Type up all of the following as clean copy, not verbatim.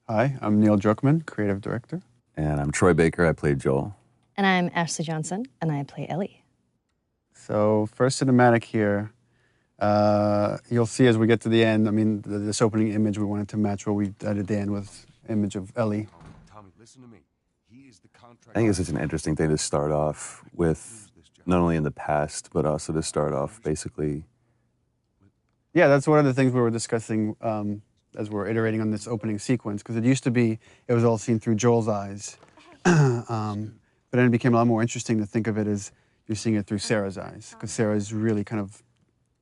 Hi, I'm Neil Druckmann, creative director. And I'm Troy Baker, I played Joel. And I'm Ashley Johnson, and I play Ellie. So first cinematic here, you'll see as we get to the end, I mean, this opening image, we wanted to match what we did at the end with image of Ellie. Tommy, listen to me. He is the contract. I think it's such an interesting thing to start off with, not only in the past, but also to start off basically. Yeah, that's one of the things we were discussing as we're iterating on this opening sequence, because it used to be, it was all seen through Joel's eyes. But then it became a lot more interesting to think of it as you're seeing it through Sarah's eyes, because Sarah is really kind of,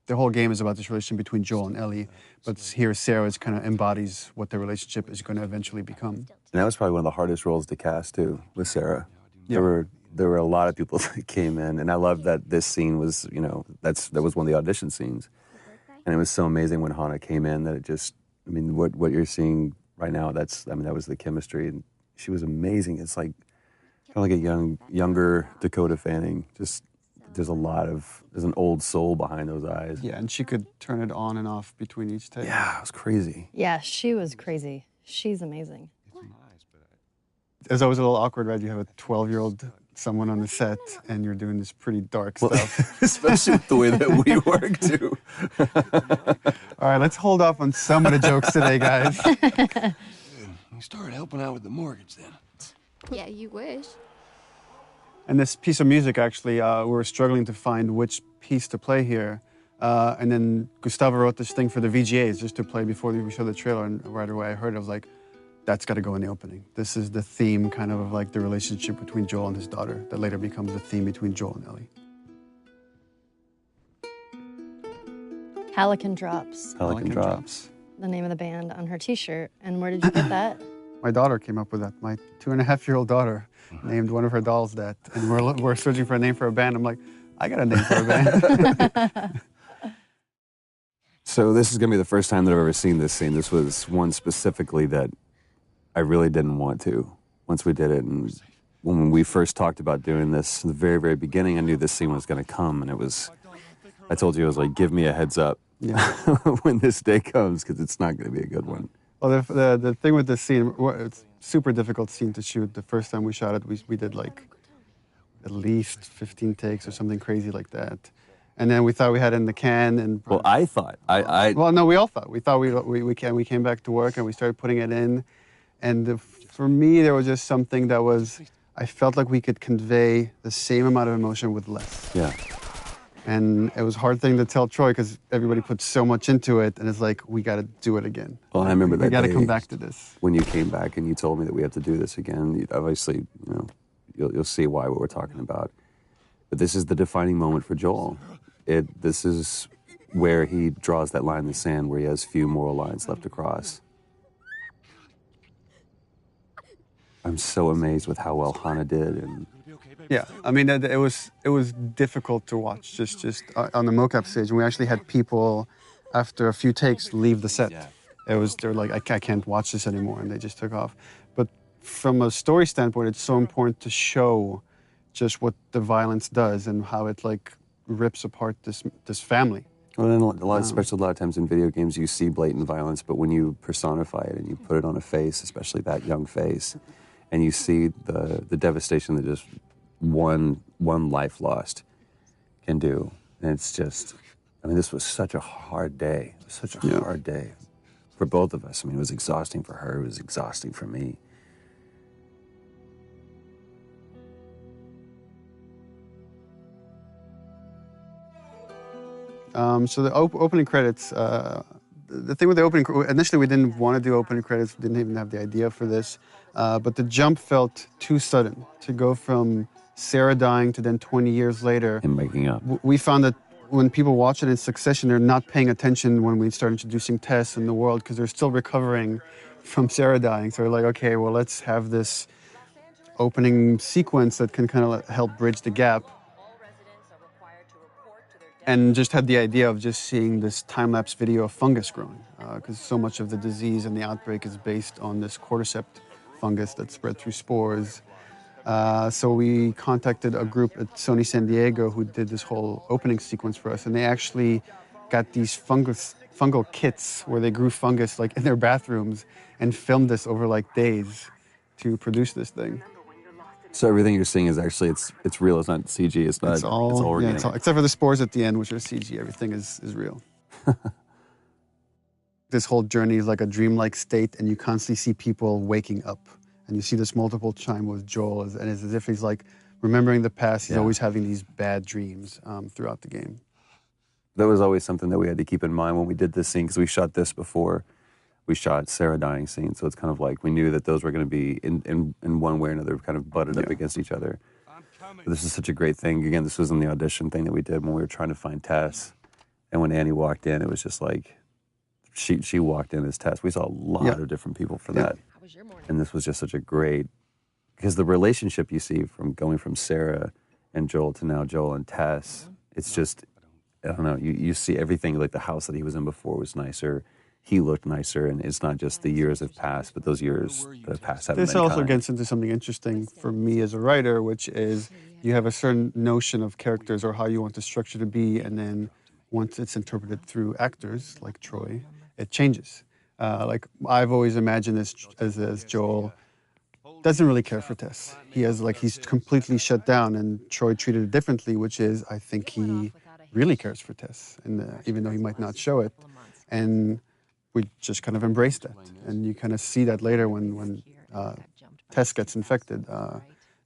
the whole game is about this relationship between Joel and Ellie, but here Sarah is kind of embodies what their relationship is going to eventually become. And that was probably one of the hardest roles to cast too, with Sarah. Yeah. There were a lot of people that came in, and I love that this scene was, you know, that was one of the audition scenes. And it was so amazing when Hannah came in that it just, I mean, what you're seeing right now, that was the chemistry, and she was amazing. It's like, kind of like a younger Dakota Fanning. Just, there's an old soul behind those eyes. Yeah, and she could turn it on and off between each take. Yeah, it was crazy. Yeah, she was crazy. She's amazing. It's always a little awkward, right? You have a 12-year-old someone on the set, and you're doing this pretty dark stuff. Especially with the way that we work, too. All right, let's hold off on some of the jokes today, guys. Good. You started helping out with the mortgage then. Yeah, you wish. And this piece of music, actually, we were struggling to find which piece to play here. And then Gustavo wrote this thing for the VGAs just to play before we showed the trailer. And right away I heard it, I was like, that's got to go in the opening. This is the theme kind of like the relationship between Joel and his daughter that later becomes the theme between Joel and Ellie. Hallican Drops, Pelican Drops. the name of the band on her t-shirt. And where did you get that? My daughter came up with that. My 2.5-year-old daughter named one of her dolls that. And we're searching for a name for a band. I'm like, I got a name for a band. So this is going to be the first time that I've ever seen this scene. This was one specifically that I really didn't want to once we did it. And when we first talked about doing this, in the very, very beginning, I knew this scene was going to come. And I told you, I was like, give me a heads up when this day comes, because it's not going to be a good one. Well, the thing with this scene, it's a super difficult scene to shoot. The first time we shot it, we did like at least 15 takes or something crazy like that. And then we thought we had it in the can. And well, I thought. Well, no, we all thought. We thought we came back to work and we started putting it in. And for me, there was just something that was, I felt like we could convey the same amount of emotion with less. Yeah. And it was a hard thing to tell Troy because everybody put so much into it, and it's like, we got to do it again. Well, I remember that we got to day come back to this. when you came back and you told me that we have to do this again. Obviously, you'll see why what we're talking about. But this is the defining moment for Joel. This is where he draws that line in the sand, where he has few moral lines left to cross. I'm so amazed with how well Hannah did, and Yeah, I mean, it was difficult to watch just on the mocap stage. And we actually had people, after a few takes, leave the set. They were like, I can't watch this anymore, and they just took off. But from a story standpoint, it's so important to show just what the violence does and how it like rips apart this family. well, then especially a lot of times in video games, you see blatant violence, but when you personify it and you put it on a face, especially that young face, and you see the devastation that just one life lost can do. And it's just, I mean, this was such a hard day. It was such a hard day for both of us. I mean, it was exhausting for her. It was exhausting for me. So the opening credits, the thing with the opening, initially we didn't want to do opening credits, didn't even have the idea for this, but the jump felt too sudden to go from Sarah dying to then 20 years later. And making up. We found that when people watch it in succession, they're not paying attention when we start introducing Tess in the world because they're still recovering from Sarah dying. So we're like, okay, well, let's have this opening sequence that can kind of help bridge the gap. And just had the idea of just seeing this time-lapse video of fungus growing, because so much of the disease and the outbreak is based on this cordyceps fungus that's spread through spores. So we contacted a group at Sony San Diego who did this whole opening sequence for us, and they actually got these fungal kits where they grew fungus like in their bathrooms and filmed this over like days to produce this thing. So everything you're seeing is actually it's real. It's not CG. It's not. It's all organic. Except for the spores at the end, which are CG. Everything is real. This whole journey is like a dreamlike state, and you constantly see people waking up. And you see this multiple time with Joel, and it's as if he's like remembering the past. He's always having these bad dreams throughout the game. That was always something that we had to keep in mind when we did this scene, because we shot this before we shot Sarah dying scene. So it's kind of like we knew that those were going to be in one way or another kind of butted up against each other. But this is such a great thing. Again, this was in the audition thing that we did when we were trying to find Tess. And when Annie walked in, it was just like she walked in as Tess. We saw a lot of different people for that. And this was just such a great, because the relationship you see from going from Sarah and Joel to now Joel and Tess, it's just, I don't know, you see everything, like the house that he was in before was nicer. He looked nicer, and it's not just the years have passed, but those years that have passed haven't been kind. This also gets into something interesting for me as a writer, which is you have a certain notion of characters or how you want the structure to be, and then once it's interpreted through actors like Troy, it changes. Like I've always imagined as Joel doesn't really care for Tess. He's completely shut down, and Troy treated it differently, which is I think he really cares for Tess, and even though he might not show it, and we just kind of embrace that. And you kind of see that later when Tess gets infected.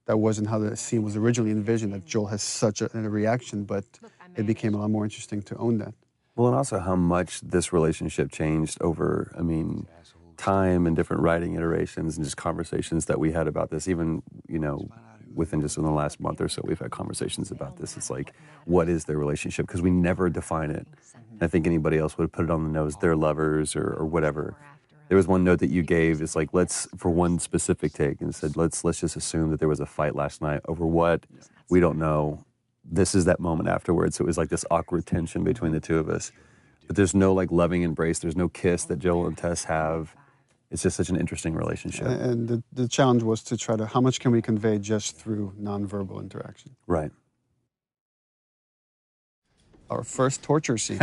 That wasn't how the scene was originally envisioned, that Joel has such a reaction, but it became a lot more interesting to own that. Well, and also how much this relationship changed over, time and different writing iterations and just conversations that we had about this. Even, within the last month or so, we've had conversations about this. It's like, what is their relationship? Because we never define it. I think anybody else would have put it on the nose, they're lovers or whatever. There was one note that you gave, it's like, for one specific take, and said, let's just assume that there was a fight last night over what, we don't know. This is that moment afterwards. So it was like this awkward tension between the two of us. But there's no like loving embrace. There's no kiss that Joel and Tess have. It's just such an interesting relationship. And the challenge was to try to, how much can we convey just through nonverbal interaction? Right. Our first torture scene.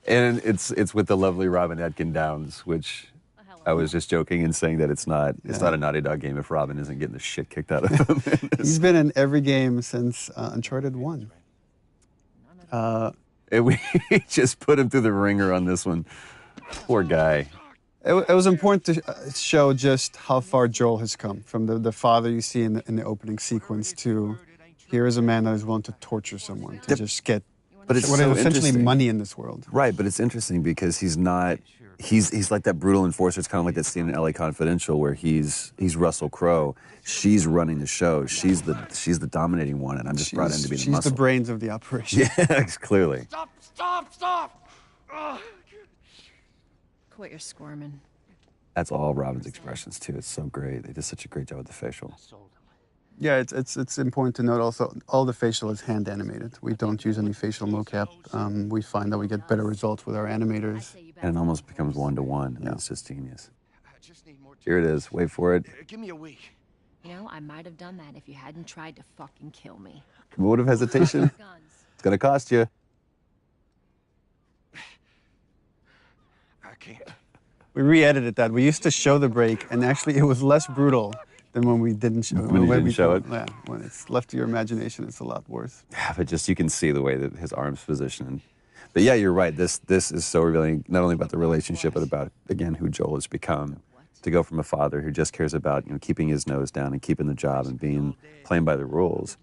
And it's with the lovely Robin Atkin Downs, which I was just joking and saying that it's not a Naughty Dog game if Robin isn't getting the shit kicked out of him. He's been in every game since Uncharted 1. And we just put him through the ringer on this one. Poor guy. It was important to show just how far Joel has come, from the father you see in the opening sequence to here is a man that is willing to torture someone to just get what is essentially money in this world. Right, but it's interesting because he's not, he's like that brutal enforcer. It's kind of like that scene in LA Confidential where he's Russell Crowe. She's running the show. She's the dominating one, and I'm just brought in to be the muscle. She's the brains of the operation. Yeah, clearly. Stop! Quit your squirming. That's all Robin's expressions too. It's so great. They did such a great job with the facial. Yeah, it's important to note also, all the facial is hand animated. We don't use any facial mocap. We find that we get better results with our animators. And it almost becomes one-to-one. Yeah. It's just genius. Here it is. Wait for it. Give me a week. I might have done that if you hadn't tried to fucking kill me. Vote of hesitation. It's gonna cost you. I can't. We re-edited that. We used to show the break, and actually it was less brutal than when we didn't show it. When you didn't show it? Yeah, when it's left to your imagination, it's a lot worse. Yeah, but just you can see the way that his arm's positioned. But yeah, you're right. This is so revealing, not only about the relationship, but about, again, who Joel has become. To go from a father who just cares about keeping his nose down and keeping the job and playing by the rules,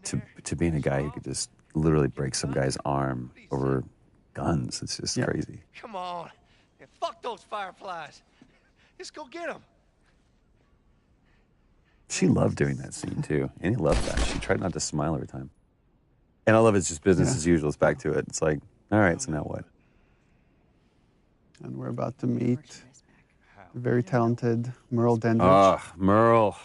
to being a guy who could just literally break some guy's arm over guns. It's just crazy. Come on. Yeah, fuck those fireflies. Just go get them. She loved doing that scene, too. Annie loved that. She tried not to smile every time. And I love it's just business as usual. It's back to it. It's like, all right, so now what? And we're about to meet the very talented Merle Dandridge. Ah, Merle.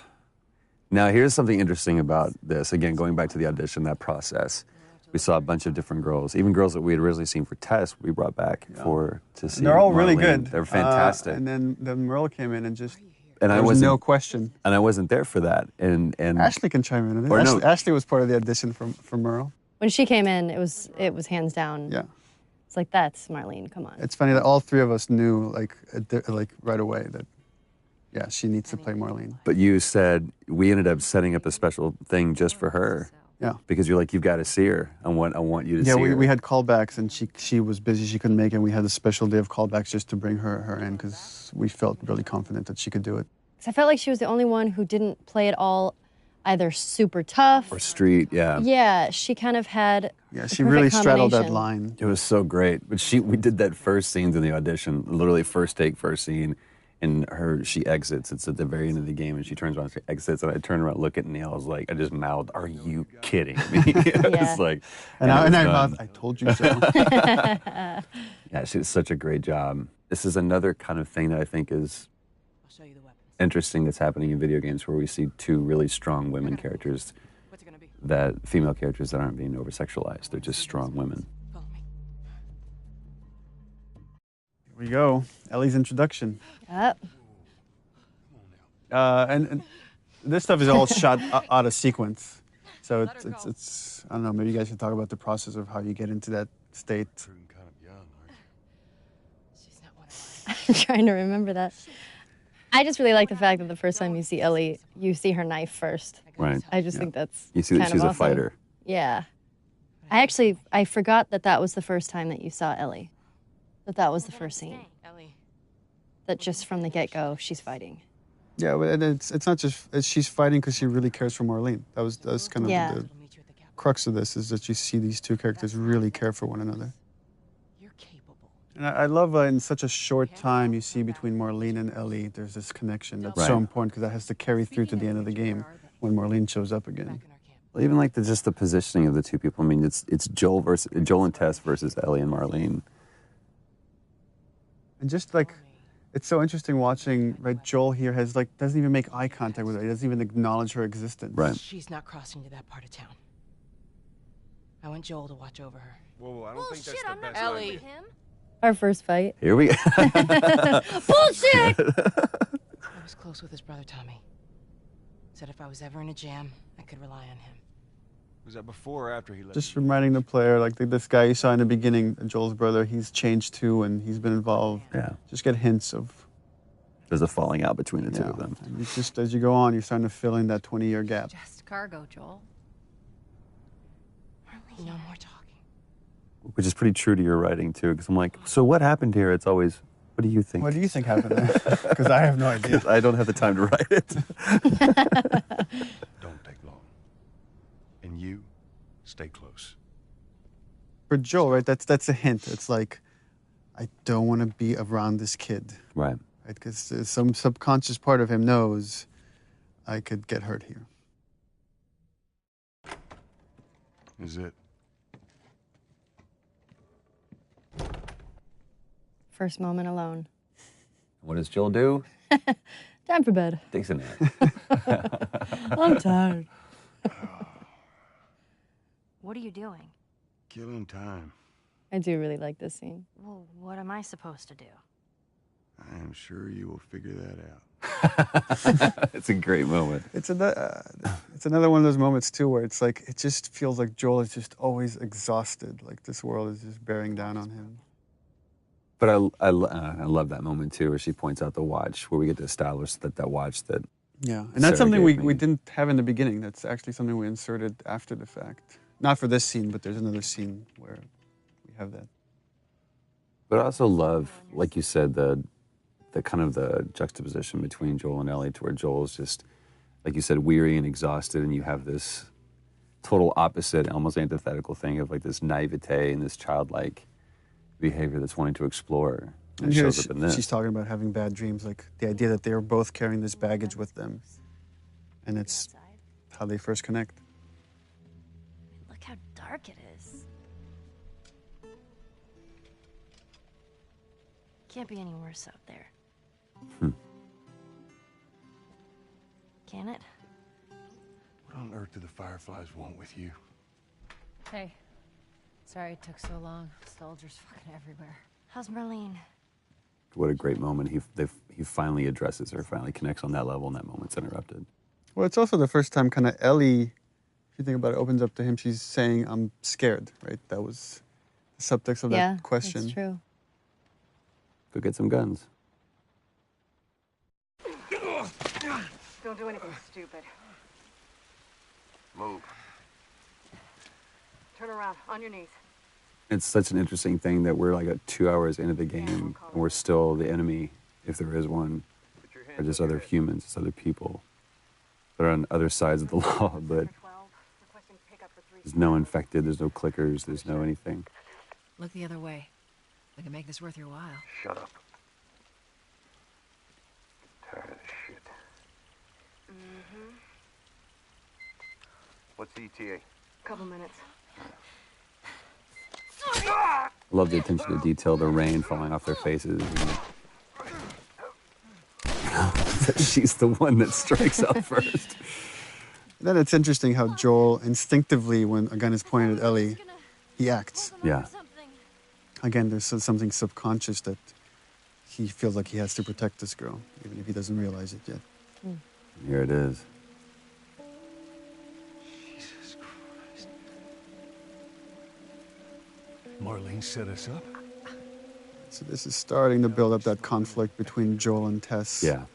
Now, here's something interesting about this. Again, going back to the audition, that process. We saw a bunch of different girls, even girls that we had originally seen for Tess, we brought back to see. They're all really Marlene. good. They're fantastic. And then Merle came in and just And There I was wasn't no question. and I wasn't there for that. And Ashley can chime in on it. Or no. Ashley was part of the audition for Merle. When she came in, it was hands down. Yeah. It's like, that's Marlene, come on. It's funny that all three of us knew like right away that yeah, she needs to play Marlene. But you said we ended up setting up a special thing just for her. Yeah. Because you're like, you've got to see her. I want you to Yeah, see her. we had callbacks and she was busy, she couldn't make it. And we had a special day of callbacks just to bring her in because we felt really confident that she could do it. 'Cause I felt like she was the only one who didn't play it all either super tough. Or street, yeah. Yeah, she kind of had Yeah, the she perfect really straddled that combination. line. It was so great. But we did that first scenes in the audition, literally first take, first scene. And she exits. It's at the very end of the game, and she turns around, she exits, and I turn around, look at Neil. I was like, I just mouthed, "Are you kidding me?" It's like, and it was I done. mouthed, "I told you so." Yeah, she did such a great job. This is another kind of thing that I think is interesting that's happening in video games, where we see two really strong women characters, female characters that aren't being over-sexualized. They're just strong women. Here we go. Ellie's introduction. Yep. And this stuff is all shot out of sequence. So it's I don't know, maybe you guys can talk about the process of how you get into that state. I'm trying to remember that. I just really like the fact that the first time you see Ellie, you see her knife first. Right. I just think that's You see that kind she's of a awesome. fighter. Yeah. I forgot that was the first time that you saw Ellie. That was the first scene. That just from the get-go, she's fighting. Yeah, and it's not just she's fighting because she really cares for Marlene. That's kind of the crux of this, is that you see these two characters really care for one another. And I love in such a short time you see between Marlene and Ellie, there's this connection that's so important because that has to carry through to the end of the game when Marlene shows up again. Well, even like just the positioning of the two people. I mean, it's Joel and Tess versus Ellie and Marlene. And just like, it's so interesting watching, right, Joel here doesn't even make eye contact with her. He doesn't even acknowledge her existence. Right. She's not crossing to that part of town. I want Joel to watch over her. Whoa, I don't think that's the best Ellie. idea. Our first fight. Here we go. Bullshit! I was close with his brother Tommy. Said if I was ever in a jam, I could rely on him. Was that before or after he left? Just reminding the player, like this guy you saw in the beginning, Joel's brother, he's changed too and he's been involved. Yeah. Just get hints of... There's a falling out between the two of them. And you just, as you go on, you're starting to fill in that 20-year gap. Just cargo, Joel. No more talking. Which is pretty true to your writing, too, because I'm like, so what happened here? It's always, what do you think? What do you think happened there? Because I have no idea. I don't have the time to write it. Don't take long. And you, stay close. For Joel, right, that's a hint. It's like, I don't want to be around this kid. Right. Because some subconscious part of him knows I could get hurt here. Is it? First moment alone. What does Joel do? Time for bed. Takes a nap. I'm tired. What are you doing? Killing time. I do really like this scene. Well, what am I supposed to do? I am sure you will figure that out. It's a great moment. It's another one of those moments, too, where it's like, it just feels like Joel is just always exhausted. Like this world is just bearing down on him. But I love that moment, too, where she points out the watch, where we get to establish that watch that... Yeah, and Sarah that's something gave we me. didn't have in the beginning. That's actually something we inserted after the fact. Not for this scene, but there's another scene where we have that. But I also love, like you said, the kind of the juxtaposition between Joel and Ellie, to where Joel's just, like you said, weary and exhausted, and you have this total opposite, almost antithetical thing of like this naivete and this childlike behavior that's wanting to explore. And it here shows up in this. she's talking about having bad dreams, like the idea that they are both carrying this baggage with them. And it's how they first connect. Look how dark it is. Can't be any worse out there. Can it? What on earth do the Fireflies want with you? Hey. Sorry it took so long. Soldiers fucking everywhere. How's Marlene? what a great moment. He finally addresses her, finally connects on that level, and that moment's interrupted. Well, it's also the first time kind of Ellie, if you think about it, opens up to him. She's saying, I'm scared, right? That was the subtext of that question. That's true. Go get some guns. Don't do anything stupid. Move. Turn around, on your knees. It's such an interesting thing that we're like 2 hours into the game, and we're still the enemy, if there is one, or just other humans, just other people that are on other sides of the law, but there's no infected, there's no clickers, there's no anything. Look the other way. We can make this worth your while. Shut up. Tired of this shit. What's the ETA? Couple minutes. I love the attention to detail, the rain falling off their faces. She's the one that strikes out first. Then it's interesting how Joel instinctively, when a gun is pointed at Ellie, he acts. Yeah. Again, there's something subconscious that he feels like he has to protect this girl, even if he doesn't realize it yet. Here it is. Jesus Christ. Marlene set us up? So this is starting to build up that conflict between Joel and Tess. Yeah.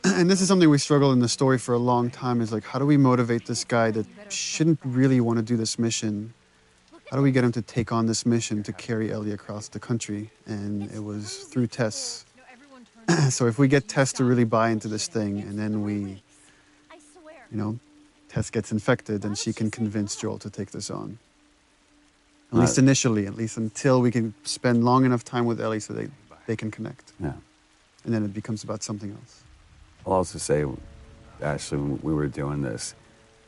And this is something we struggle in the story for a long time, is like, how do we motivate this guy that shouldn't really want to do this mission? How do we get him to take on this mission to carry Ellie across the country? And it was through Tess. So if we get Tess to really buy into this thing, and then we, Tess gets infected, then she can convince Joel to take this on. At least initially, at least until we can spend long enough time with Ellie so they can connect. Yeah. And then it becomes about something else. I'll also say, Ashley, when we were doing this,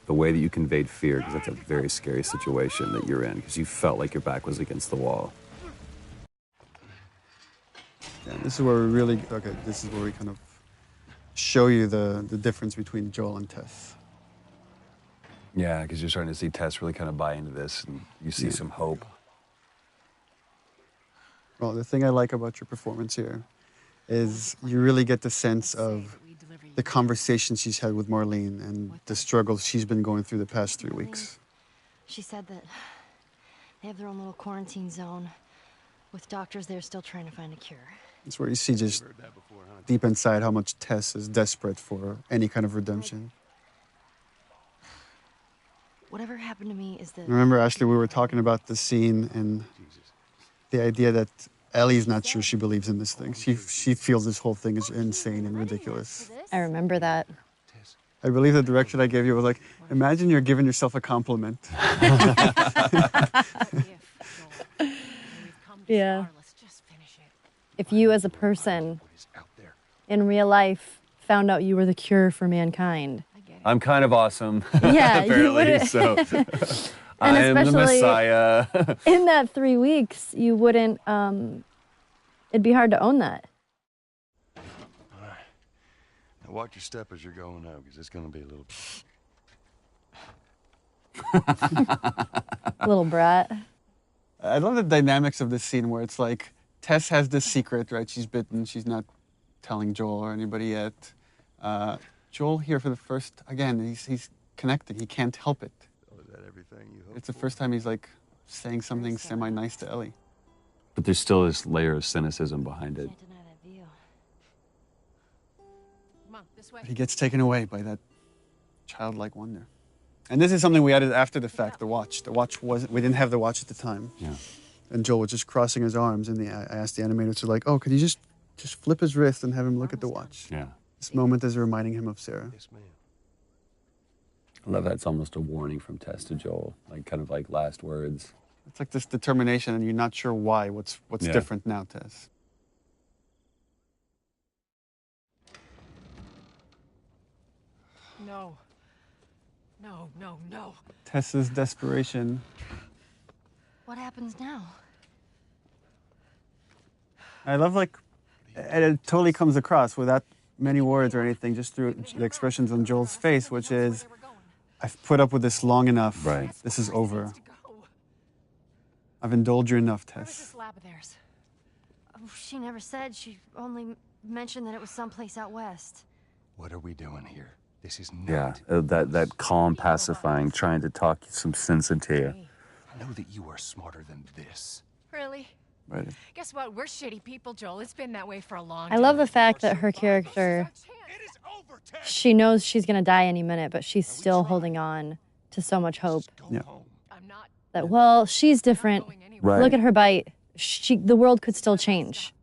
the way that you conveyed fear, because that's a very scary situation that you're in, because you felt like your back was against the wall. Yeah, this is where we kind of show you the difference between Joel and Tess. Yeah, because you're starting to see Tess really kind of buy into this, and you see some hope. Well, the thing I like about your performance here is you really get the sense of the conversation she's had with Marlene and the struggles she's been going through the past 3 weeks. She said that they have their own little quarantine zone with doctors there still trying to find a cure. It's where you see just deep inside how much Tess is desperate for any kind of redemption. Whatever happened to me is that... Remember, Ashley, we were talking about the scene and the idea that Ellie's not sure she believes in this thing. She feels this whole thing is insane and ridiculous. I remember that. I believe the direction I gave you was like, imagine you're giving yourself a compliment. Yeah. If you as a person in real life found out you were the cure for mankind. I'm kind of awesome. Yeah, apparently, you wouldn't. So I am the Messiah. In that 3 weeks, you wouldn't, it'd be hard to own that. All right. Now watch your step as you're going out, because it's going to be a little... Little brat. I love the dynamics of this scene where it's like Tess has this secret, right? She's bitten. She's not telling Joel or anybody yet. Joel here for the first, again, he's connected. He can't help it. Oh, is that everything you hope It's the first time he's like saying something semi-nice to Ellie. But there's still this layer of cynicism behind it. Can't deny that view. Come on, this way. He gets taken away by that childlike wonder. And this is something we added after the fact, the watch. The watch wasn't, we didn't have the watch at the time. Yeah. And Joel was just crossing his arms, and I asked the animators to like, oh, could you just flip his wrist and have him look at the watch? Yeah. This moment is reminding him of Sarah. Yes, ma'am. I love that it's almost a warning from Tess to Joel, like kind of like last words. It's like this determination, and you're not sure why. What's Yeah. different now, Tess? No. No, no, no. Tess's desperation. What happens now? I love and it totally comes across without many words or anything, just through the expressions on Joel's face, which is, I've put up with this long enough. Right. This is over. I've indulged you enough, Where's Tess. this lab of theirs? She never said. She only mentioned that it was someplace out west. What are we doing here? This is Yeah, not. that calm, pacifying, trying to talk some sense into you. I know that you are smarter than this. Really? Right. Guess what? We're shitty people, Joel. It's been that way for a long time. I love the fact that her character, It is over, Tess. she knows she's going to die any minute, but she's still holding on to so much hope Go Yeah. home. I'm not that, well, she's different. going anywhere. Right. Look at her bite. The world could still change.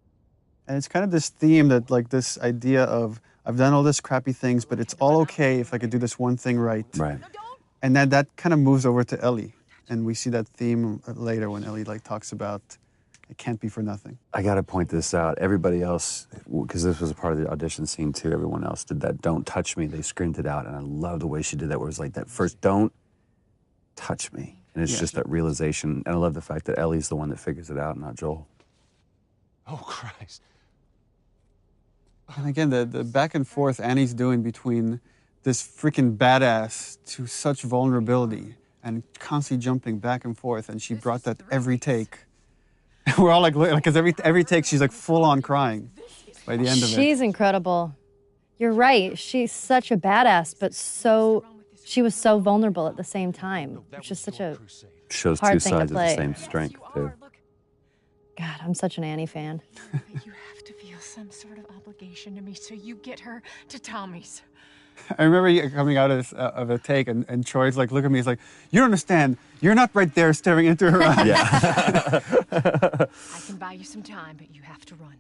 And it's kind of this theme that, like, this idea of, I've done all this crappy things, but it's all okay if I could do this one thing right. Right. And then that kind of moves over to Ellie. And we see that theme later when Ellie, like, talks about it can't be for nothing. I got to point this out. Everybody else, because this was a part of the audition scene too, everyone else did that "don't touch me." They screamed it out, and I love the way she did that, where it was like that first "don't touch me." And it's Yeah. just that realization. And I love the fact that Ellie's the one that figures it out, not Joel. Oh, Christ. And again, the back and forth Annie's doing between this freaking badass to such vulnerability and constantly jumping back and forth, and she brought that every take. We're all like, because every take she's like full on crying by the end of it. She's incredible. You're right. She's such a badass, but she was so vulnerable at the same time, which is such a, Shows Hard two thing to sides of the play. same strength too. God, I'm such an Annie fan. You have to feel some sort of obligation to me, so you get her to Tommy's. I remember you coming out of a take, and Troy's like, look at me, he's like, you don't understand. You're not right there staring into her eyes. Yeah. I can buy you some time, but you have to run.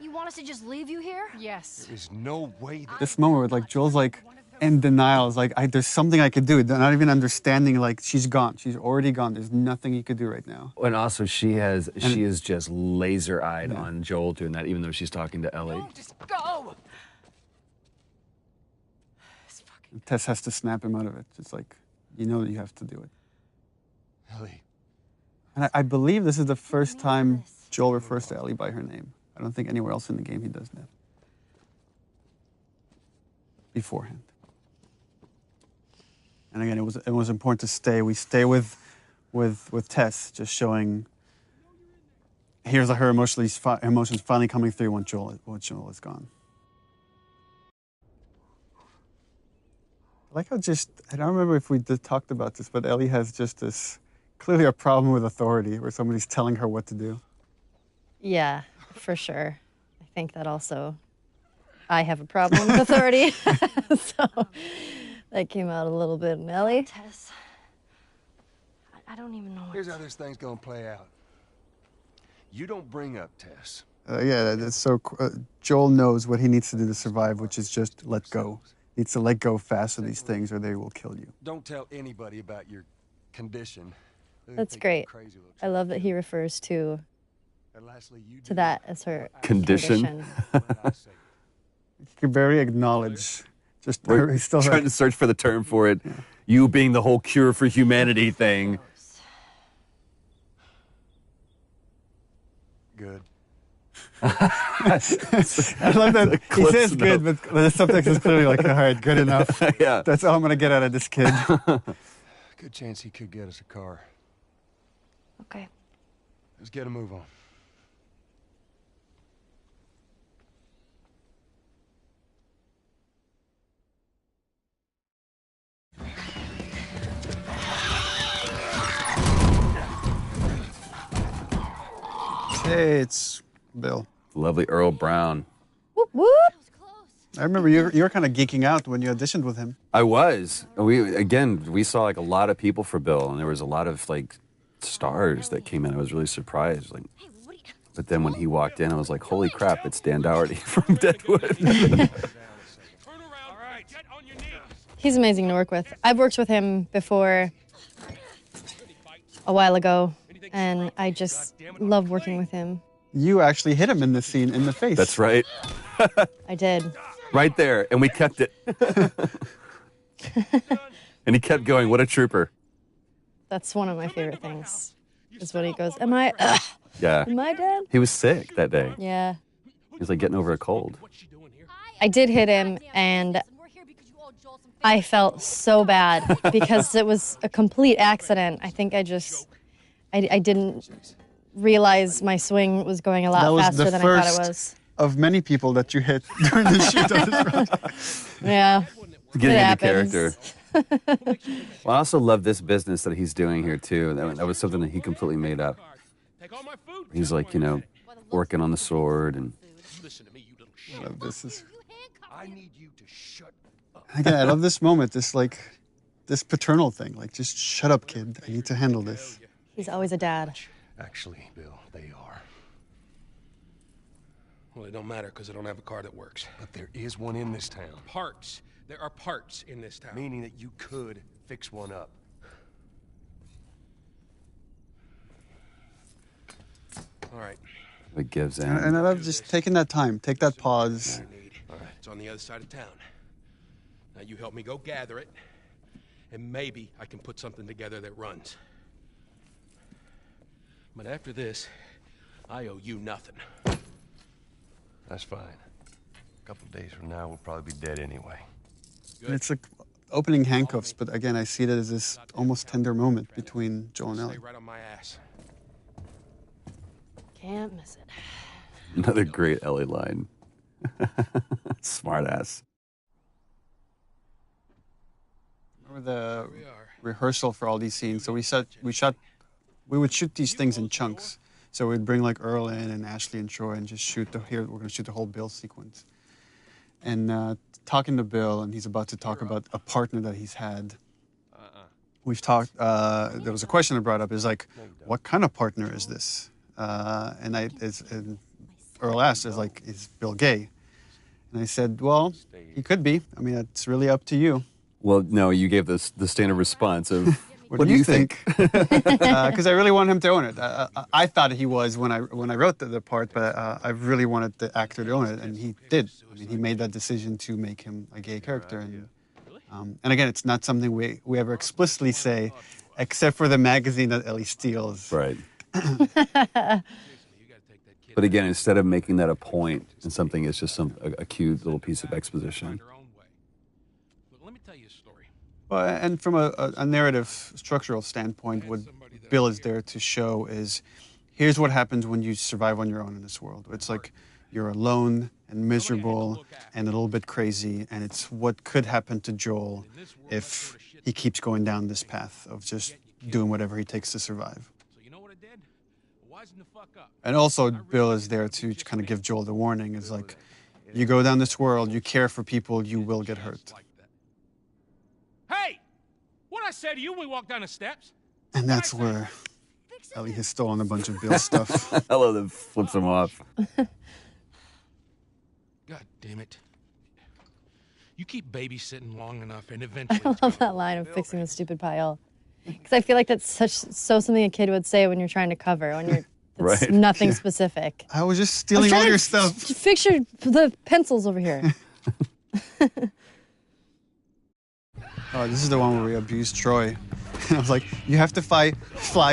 You want us to just leave you here? Yes. There's no way that. This moment where, like, Joel's like in denial. It's like, there's something I could do. Not even understanding, like, she's gone. She's already gone. There's nothing he could do right now. And also, she is just laser-eyed on Joel doing that, even though she's talking to Ellie. No, just go. Tess has to snap him out of it. It's like, you know that you have to do it. Ellie. And I believe this is the first time Joel refers to Ellie by her name. I don't think anywhere else in the game he does that. Beforehand. And again, it was important to stay. We stay with Tess, just showing. Here's her emotions finally coming through when Joel is gone. I like how I don't remember if we talked about this, but Ellie has just this, clearly a problem with authority, where somebody's telling her what to do. Yeah, for sure. I think that also, I have a problem with authority. So that came out a little bit in Ellie. Tess. I don't even know what. Here's how this thing's gonna play out. You don't bring up Tess. Yeah, that's so. Joel knows what he needs to do to survive, which is just let go. Needs to let go fast of these things, or they will kill you. Don't tell anybody about your condition. They That's think you're great. crazy little I love that he refers to And lastly, you to do that as her Condition. what I say. You can barely acknowledge. Just We're he's still trying to search for the term for it. You being the whole cure for humanity thing. Good. I love that he Close says enough. good, but the subtext is clearly like, all right, good enough. Yeah. That's all I'm gonna get out of this kid. Good chance he could get us a car. Okay. Let's get a move on. Hey, it's Bill. Lovely Earl Brown. Whoop whoop. I remember you were kind of geeking out when you auditioned with him. I was. We saw like a lot of people for Bill, and there was a lot of like stars that came in. I was really surprised. Like, but then when he walked in, I was like, holy crap, it's Dan Dougherty from Deadwood. He's amazing to work with. I've worked with him before a while ago, and I just love working with him. You actually hit him in this scene in the face. That's right. I did. Right there. And we kept it. And he kept going. What a trooper. That's one of my favorite things, is when he goes, am I Yeah. dead? He was sick that day. Yeah. He was like getting over a cold. I did hit him, and I felt so bad because it was a complete accident. I think I didn't realize my swing was going a lot That was faster the than I thought first it was. of many people that you hit during the shoot of this project. Yeah. Getting It into happens. character. Well, I also love this business that he's doing here too. That was something that he completely made up. He's like, you know, working on the sword and. I love this. I need you to shut up. Again, I love this moment, this paternal thing. Like, just shut up, kid. I need to handle this. He's always a dad. Actually, Bill, they are. Well, it don't matter because I don't have a car that works. But there is one in this town. Parts. There are parts in this town. Meaning that you could fix one up. All right. It gives in. And I love just taking that time, take that pause. All right. It's on the other side of town. Now you help me go gather it, and maybe I can put something together that runs. But after this, I owe you nothing. That's fine. A couple days from now, we'll probably be dead anyway. And it's like opening handcuffs, but again, I see it as this almost tender moment between Joel and Ellie. Stay right on my ass. Can't miss it. Another great Ellie line. Smart ass. Remember the rehearsal for all these scenes? So we would shoot these things in chunks. So we'd bring like Earl in and Ashley and Troy and just shoot we're going to shoot the whole Bill sequence. And talking to Bill, and he's about to talk about a partner that he's had. We've talked, there was a question that brought up, is like, what kind of partner is this? And Earl asked, is Bill gay? And I said, well, he could be. I mean, it's really up to you. Well, no, you gave the standard response of, what do you think? Because I really want him to own it. I thought he was when I wrote the part, but I really wanted the actor to own it, and he did. I mean, he made that decision to make him a gay character. And again, it's not something we ever explicitly say, except for the magazine that Ellie steals. Right. But again, instead of making that a point in something, it's just a cute little piece of exposition. Let me tell you a story. Well, and from a narrative structural standpoint, what Bill is there to show is, here's what happens when you survive on your own in this world. It's like you're alone and miserable and a little bit crazy, and it's what could happen to Joel if he keeps going down this path of just doing whatever he takes to survive. And also, Bill is there to kind of give Joel the warning, is like, you go down this world, you care for people, you will get hurt. Hey! What'd I say to you when we walked down the steps? And that's where Ellie has stolen a bunch of Bill's stuff. I love that flips him off. God damn it. You keep babysitting long enough and eventually... I love that line of fixing the stupid pile. Because I feel like that's something a kid would say when you're trying to cover, when you're right. Nothing specific. I was just stealing all your stuff. Fix the pencils over here. Oh, this is the one where we abused Troy. And I was like, you have to fly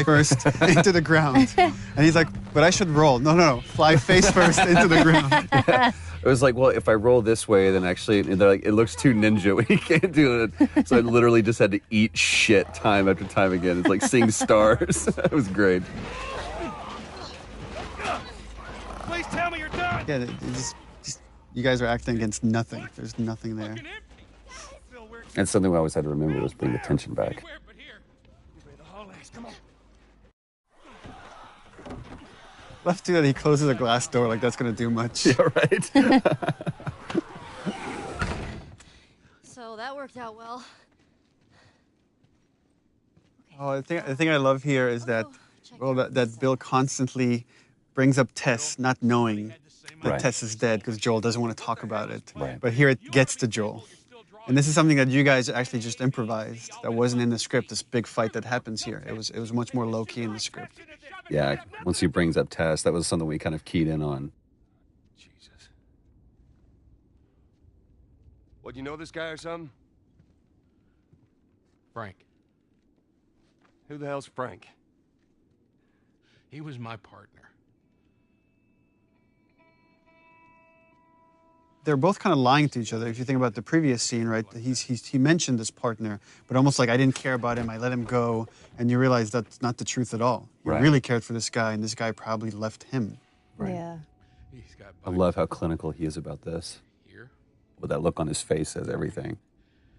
first into the ground. And he's like, but I should roll. No, fly face first into the ground. Yeah. It was like, well, if I roll this way, then actually, they're like, it looks too ninja. We can't do it. So I literally just had to eat shit time after time again. It's like seeing stars. It was great. Please tell me you're done. Yeah, you guys are acting against nothing. There's nothing there. And something we always had to remember was bring the tension back. Left too that he closes a glass door like that's going to do much. Yeah, right. So that worked out well. Oh, the thing I love here is that, that Bill constantly brings up Tess, not knowing that Tess is dead because Joel doesn't want to talk about it. Right. But here it gets to Joel. And this is something that you guys actually just improvised. That wasn't in the script, this big fight that happens here. It was much more low-key in the script. Yeah, once he brings up Tess, that was something we kind of keyed in on. Jesus. What, you know this guy or something? Frank. Who the hell's Frank? He was my partner. they're both kind of lying to each other. If you think about the previous scene, right? He mentioned this partner, but almost like I didn't care about him. I let him go, and you realize that's not the truth at all. He Right. really cared for this guy, and this guy probably left him. Yeah. He's got I love how clinical he is about this. here. With that look on his face says everything.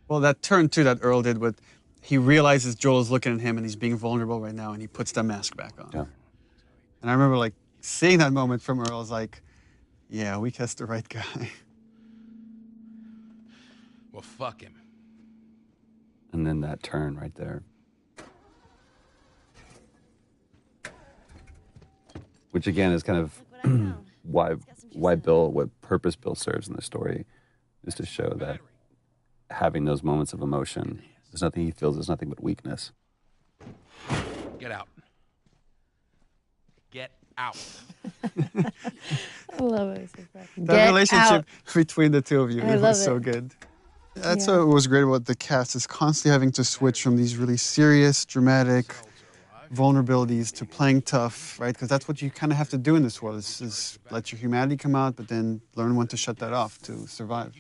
Well, that turn too that Earl did with, he realizes Joel's looking at him and he's being vulnerable right now, and he puts the mask back on. Yeah. And I remember like seeing that moment from Earl, I was like, yeah, we cast the right guy. Well, fuck him. And then that turn right there. Which again is kind of what purpose Bill serves in the story, is to show that having those moments of emotion, there's nothing he feels, there's nothing but weakness. Get out. Get out. I love it. That relationship between the two of you I was love so it. good. That's what was great about the cast, is constantly having to switch from these really serious, dramatic vulnerabilities to playing tough, right? Because that's what you kind of have to do in this world, is let your humanity come out, but then learn when to shut that off to survive.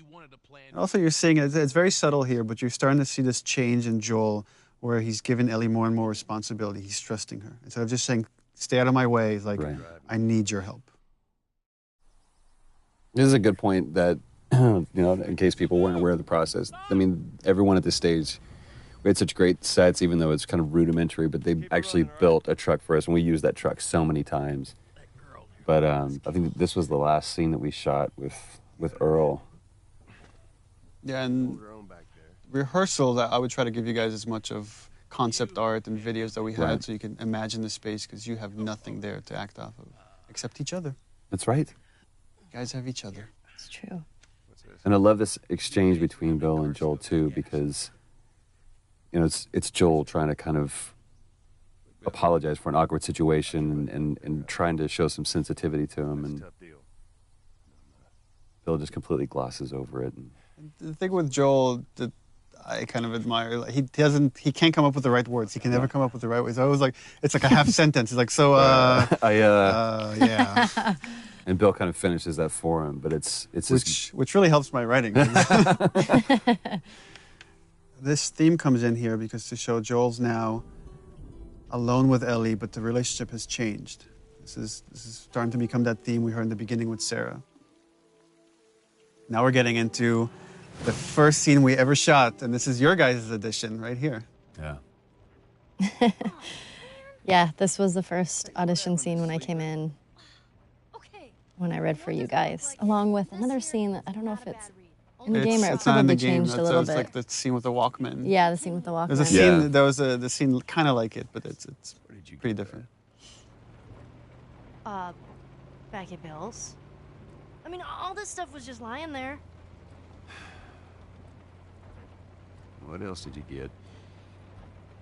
And also, you're seeing it's very subtle here, but you're starting to see this change in Joel, where he's given Ellie more and more responsibility. He's trusting her. Instead of just saying, stay out of my way, he's like, Right. I need your help. This is a good point that, in case people weren't aware of the process. I mean, everyone at this stage, we had such great sets, even though it's kind of rudimentary, but they actually built a truck for us, and we used that truck so many times. But I think this was the last scene that we shot with Earl. Yeah, and rehearsal, that I would try to give you guys as much of concept art and videos that we had, Right. so you can imagine the space, because you have nothing there to act off of, except each other. That's right. You guys have each other. It's true. And I love this exchange between Bill and Joel too, because it's Joel trying to kind of apologize for an awkward situation and trying to show some sensitivity to him, and Bill just completely glosses over it. The thing with Joel that I kind of admire, like, he can't come up with the right words. He can never come up with the right words. I was like, it's like a half sentence. It's like, so, yeah. And Bill kind of finishes that for him, but it's Which really helps my writing. This theme comes in here because to show Joel's now alone with Ellie, but the relationship has changed. This is starting to become that theme we heard in the beginning with Sarah. Now we're getting into the first scene we ever shot, and this is your guys' edition right here. yeah. Yeah, this was the first audition scene when I came in, when I read for you guys, along with another scene that I don't know if it's in the game or it It's not in the probably game. changed a little It's bit. like the scene with the Walkman. Yeah, the scene with the Walkman. There's a scene. There was the scene kind of like it, but it's pretty different. Back at Bill's. I mean, all this stuff was just lying there. What else did you get?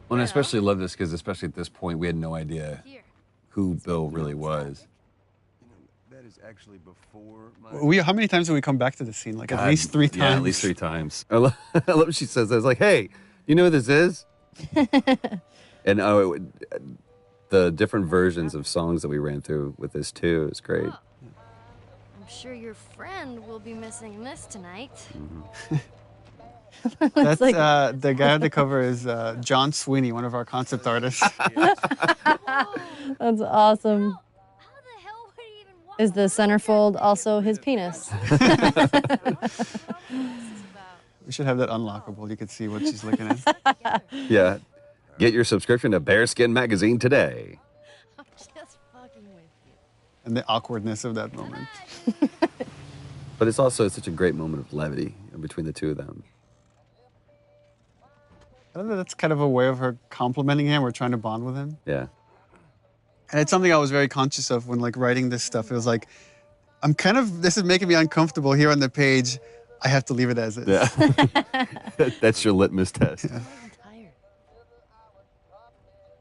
Well, and I especially love this because, especially at this point, we had no idea who Bill really was. That is actually before my... How many times did we come back to this scene? Like at least 3 times. Yeah, at least 3 times. I love what she says. I was like, hey, you know who this is? And the different versions of songs that we ran through with this too is great. I'm sure your friend will be missing this tonight. That's the guy on the cover is John Sweeney, one of our concept artists. That's awesome. Is the centerfold also his penis? We should have that unlockable. You could see what she's looking at. Yeah. Get your subscription to Bearskin Magazine today. I'm just fucking with you. And the awkwardness of that moment. But it's also such a great moment of levity between the two of them. I don't know, that's kind of a way of her complimenting him or trying to bond with him. Yeah. And it's something I was very conscious of when like writing this stuff. It was like, this is making me uncomfortable here on the page. I have to leave it as is. Yeah. That's your litmus test. Yeah. I'm tired.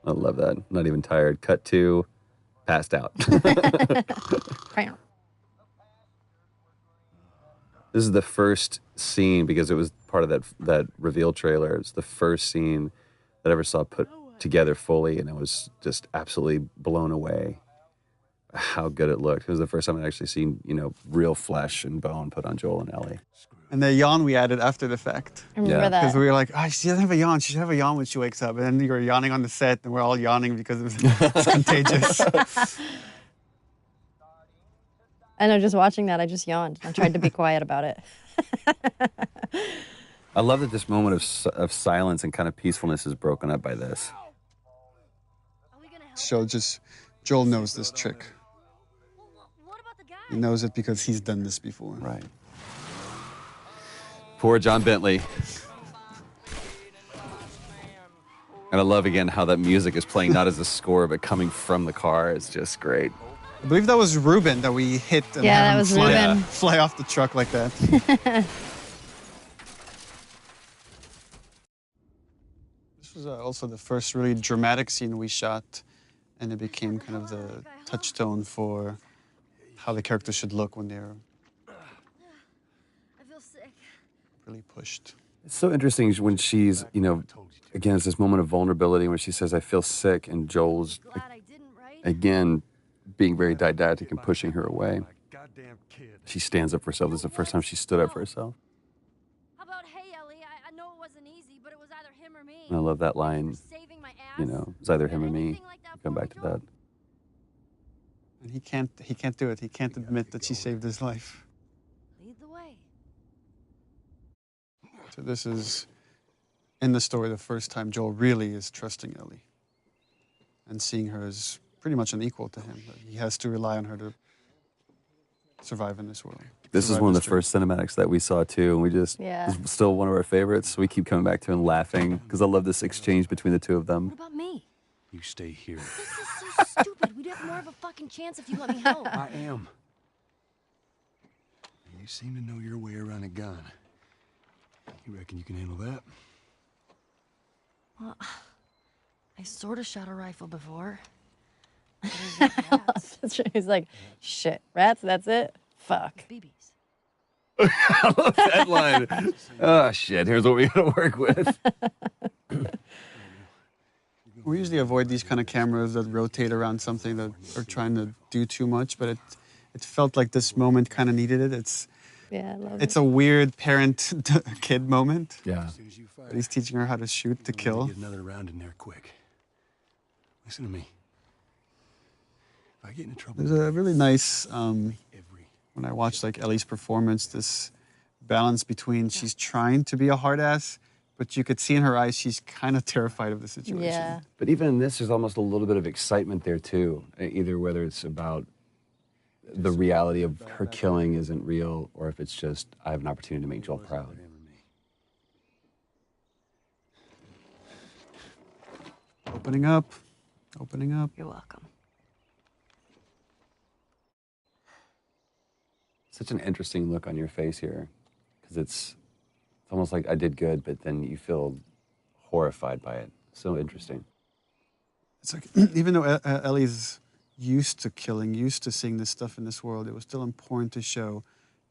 I love that. Not even tired. Cut to passed out. This is the first scene, because it was part of that reveal trailer. It's the first scene that I ever saw put together fully, and I was just absolutely blown away how good it looked. It was the first time I'd actually seen, real flesh and bone put on Joel and Ellie. And the yawn we added after the fact. I remember Yeah. that. Because we were like, she doesn't have a yawn. She should have a yawn when she wakes up. And then you were yawning on the set, and we're all yawning because it's contagious. I know, just watching that, I just yawned. I tried to be quiet about it. I love that this moment of silence and kind of peacefulness is broken up by this. So Joel knows this trick. What about the guy? He knows it because he's done this before. Right. Poor John Bentley. And I love, again, how that music is playing not as a score, but coming from the car. It's just great. I believe that was Ruben that we hit and Yeah, had that him was fly, Ruben. fly off the truck like that. This was also the first really dramatic scene we shot, and it became kind of the touchstone for how the characters should look when they're I feel sick. really pushed. It's so interesting when she's, again, it's this moment of vulnerability when she says, I feel sick, and Joel's, Glad I didn't, right? again, being very didactic and pushing her away. Goddamn kid. She stands up for herself. This is the first time she stood up for herself. How about, hey, Ellie, I know it wasn't easy, but it was either him or me. And I love that line, Saving my ass. it's either him or me. Anything like that Come for back me, to that. And he can't do it. He can't admit that she saved his life. Lead the way. So this is, in the story, the first time Joel really is trusting Ellie and seeing her as pretty much an equal to him. He has to rely on her to survive in this world. This is Survive one of this the first cinematics that we saw, too, and we just, Yeah. it's still one of our favorites. We keep coming back to it and laughing, because I love this exchange between the two of them. What about me? You stay here. This is so stupid. We'd have more of a fucking chance if you let me help. I am. You seem to know your way around a gun. You reckon you can handle that? Well, I sort of shot a rifle before. He's like, shit, rats, that's it? Fuck. BBs. I love that line. Oh, shit, here's what we gotta work with. We usually avoid these kind of cameras that rotate around something that are trying to do too much, but it felt like this moment kind of needed it. Yeah, I love It's it. a weird parent-kid moment. Yeah. As soon as you fire, But he's teaching her how to shoot to kill. Get another round in there quick. Listen to me. If I get into trouble, There's a really nice, every when I watched like Ellie's performance, this balance between she's trying to be a hard ass, but you could see in her eyes she's kind of terrified of the situation. Yeah. But even in this, there's almost a little bit of excitement there, too. Either whether it's about the reality of her killing isn't real, or if it's just, I have an opportunity to make Joel proud. Opening up, opening up. You're welcome. Such an interesting look on your face here, because it's almost like I did good, but then you feel horrified by it. So interesting. It's like, even though Ellie's used to killing, used to seeing this stuff in this world, it was still important to show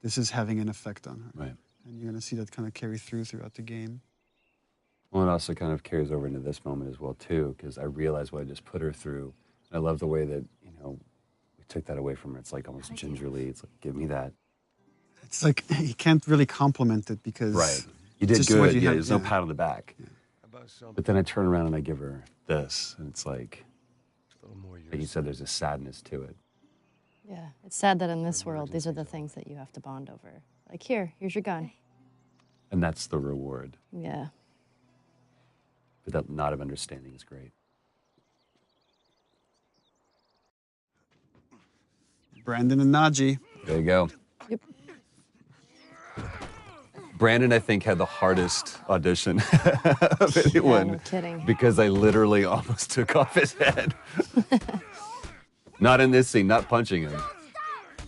this is having an effect on her. Right. And you're going to see that kind of carry throughout the game. Well, it also kind of carries over into this moment as well, too, because I realized what I just put her through. I love the way that, we took that away from her. It's like almost gingerly. It's like, give me that. It's like, you can't really compliment it because... Right. You did just what good. you Yeah, had- there's no yeah. pat on the back. But then I turn around and I give her this, and it's like you said, there's a sadness to it. Yeah. It's sad that in this world, these are the things that you have to bond over. Like, here's your gun. And that's the reward. Yeah. But that knot of understanding is great. Brandon and Najee. There you go. Yep. Brandon, I think, had the hardest audition of anyone. no kidding. Because I literally almost took off his head. Not in this scene, not punching him.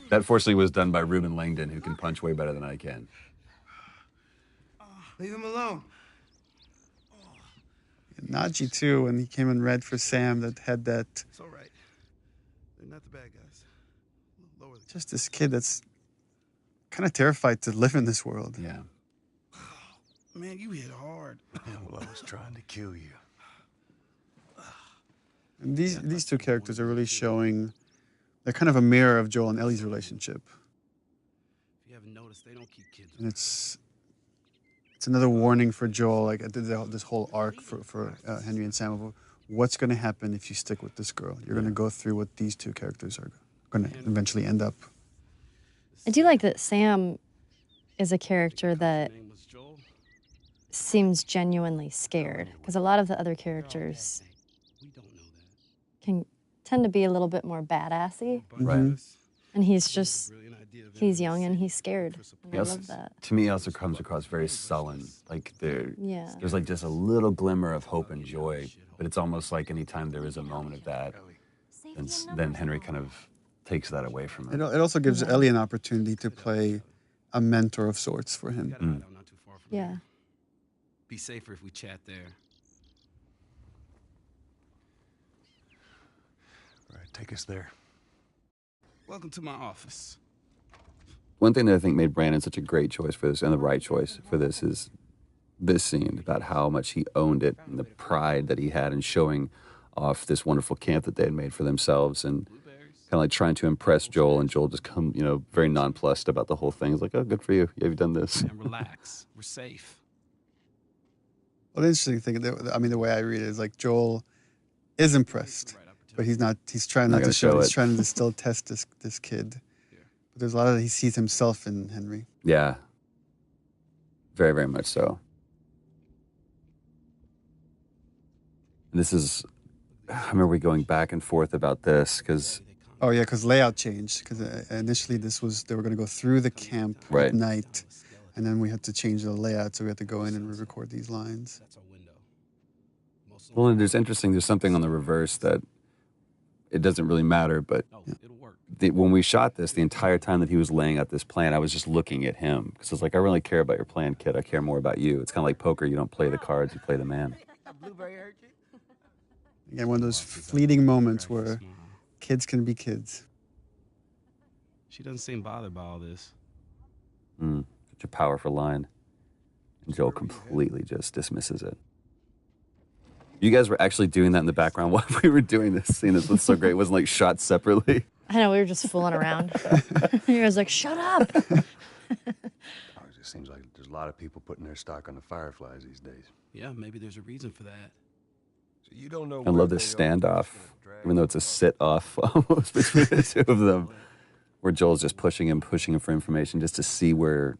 That fortunately was done by Ruben Langdon, who can punch way better than I can. Leave him alone. And Najee, too, when he came in red for Sam, that had that... It's all right. They're not the bad guys. Lower the... Just this kid that's kind of terrified to live in this world. Yeah. Man, you hit hard. Yeah, well, I was trying to kill you. And these two characters are really showing they're kind of a mirror of Joel and Ellie's relationship. If you haven't noticed, they don't keep kids. And it's another warning for Joel, like this whole arc for Henry and Sam of what's going to happen if you stick with this girl. You're going to go through what these two characters are going to eventually end up. I do like that Sam is a character that seems genuinely scared, because a lot of the other characters can tend to be a little bit more badassy. Right. And he's young and he's scared. And I Also, love that. to me, he also comes across very sullen. Like Yeah. there's like just a little glimmer of hope and joy, but it's almost like anytime there is a moment of that, then Henry kind of takes that away from him. It also gives Ellie an opportunity to play a mentor of sorts for him. Not too far from Yeah. here. Be safer if we chat there. All right, take us there. Welcome to my office. One thing that I think made Brandon such a great choice for this, and the right choice for this, is this scene about how much he owned it and the pride that he had in showing off this wonderful camp that they had made for themselves, and kind of like trying to impress Joel, and Joel just very nonplussed about the whole thing. He's like, oh, good for you. You've done this. And relax. We're safe. Well, the interesting thing, the way I read it is like Joel is impressed, but he's not. He's trying not to show it. He's trying to still test this kid. But there's a lot of he sees himself in Henry. Yeah. Very, very much so. And this is, I remember we going back and forth about this because. Oh yeah, because layout changed. Because initially they were going to go through the camp at night, and then we had to change the layout, so we had to go in and re-record these lines. Well, and there's something on the reverse that it doesn't really matter, but when we shot this, the entire time that he was laying out this plan, I was just looking at him because I was like, I really care about your plan, kid. I care more about you. It's kind of like poker. You don't play the cards, you play the man. Again, one of those fleeting moments where kids can be kids. She doesn't seem bothered by all this. Such a powerful line. And Joel completely just dismisses it. You guys were actually doing that in the background while we were doing this scene. This was so great. It wasn't like shot separately. I know, we were just fooling around. He was like, shut up. It just seems like there's a lot of people putting their stock on the Fireflies these days. Yeah, maybe there's a reason for that. So you don't know. I love this standoff, even though it's a sit-off almost between the two of them, where Joel's just pushing him for information just to see where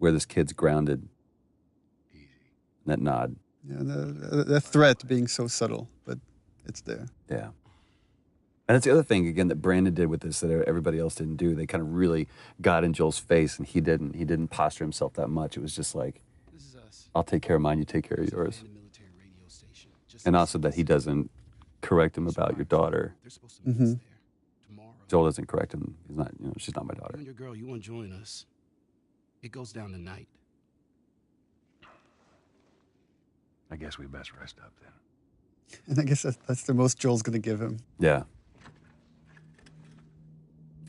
this kid's grounded. Easy. That nod. Yeah, the threat being so subtle, but it's there. Yeah. And that's the other thing, again, that Brandon did with this that everybody else didn't do. They kind of really got in Joel's face, and he didn't. He didn't posture himself that much. It was just like, I'll take care of mine, you take care of yours. And also that he doesn't correct him about your daughter. Mm-hmm. Joel doesn't correct him. He's not, she's not my daughter. You and your girl, you want to join us? It goes down tonight. I guess we best rest up then. And I guess that's the most Joel's going to give him. Yeah.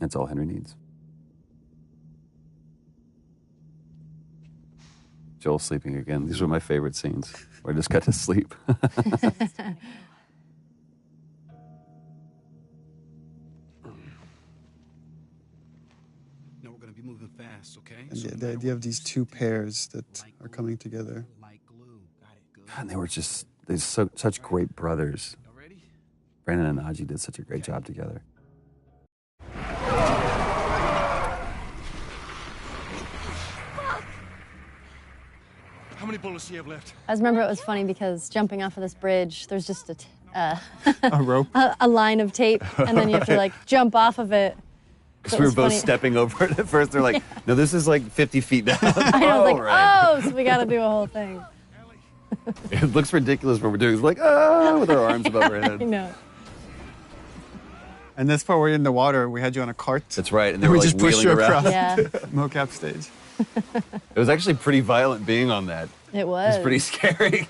That's all Henry needs. Joel sleeping again. These were my favorite scenes where I just got to sleep. No, we're going to be moving fast, okay? And the idea of these two pairs that are coming together. And they were such great brothers. Brandon and Najee did such a great job together. How many bullets do you have left? I just remember it was funny because jumping off of this bridge, there's just A rope? a line of tape, and then you have to like jump off of it. Because we were both stepping over it at first. They're like, no, this is like 50 feet down. I was like, so we got to do a whole thing. It looks ridiculous what we're doing. It's like, with our arms above our head. I know. And this part where you're in the water, we had you on a cart. That's right. And we were just like pushed you wheeling across Yeah. mocap stage. It was actually pretty violent being on that. It was. It was pretty scary.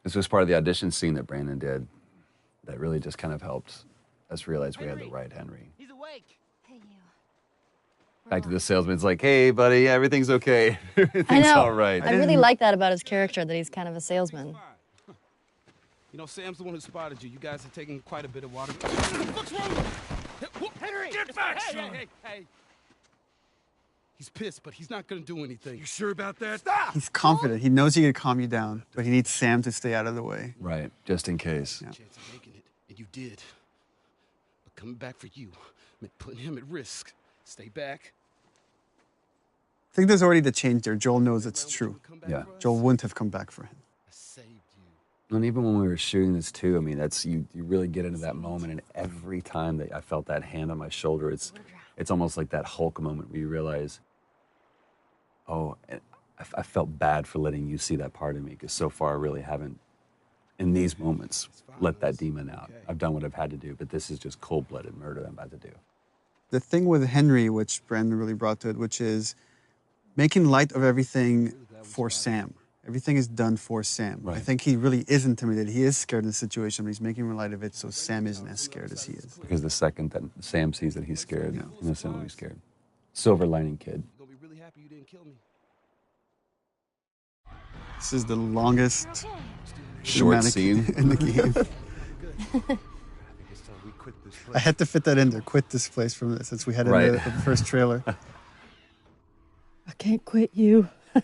This was part of the audition scene that Brandon did that really just kind of helped us realize we had the right Henry. He's awake. Hey, you. Back to the salesman. It's like, hey, buddy, everything's okay. Everything's I know. all right. I really like that about his character, that he's kind of a salesman. You know, Sam's the one who spotted you. You guys are taking quite a bit of water. What's wrong? Henry! Get back, hey. He's pissed, but he's not gonna do anything. You sure about that? Stop! He's confident. He knows he can calm you down, but he needs Sam to stay out of the way. Right, just in case. Yeah. Chance of making it, and you did. But coming back for you meant putting him at risk. Stay back. I think there's already the change there. Joel knows it's true. Yeah. Joel wouldn't have come back for him. I saved you. And even when we were shooting this too, I mean, that's you really get into that moment, and every time that I felt that hand on my shoulder, it's almost like that Hulk moment where you realize, oh, I felt bad for letting you see that part of me, because so far I really haven't, in these moments, let that demon out. I've done what I've had to do, but this is just cold-blooded murder I'm about to do. The thing with Henry, which Brandon really brought to it, which is making light of everything for Sam. Everything is done for Sam. Right. I think he really is intimidated. He is scared in the situation, but he's making light of it so Sam isn't as scared as he is. Because the second that Sam sees that he's scared, Innocent will be scared. Silver lining kid. You're gonna be really happy you didn't kill me. This is the longest Short cinematic scene. in the game. I had to fit that in there. Quit this place from this, since we had it in the first trailer. I can't quit you. I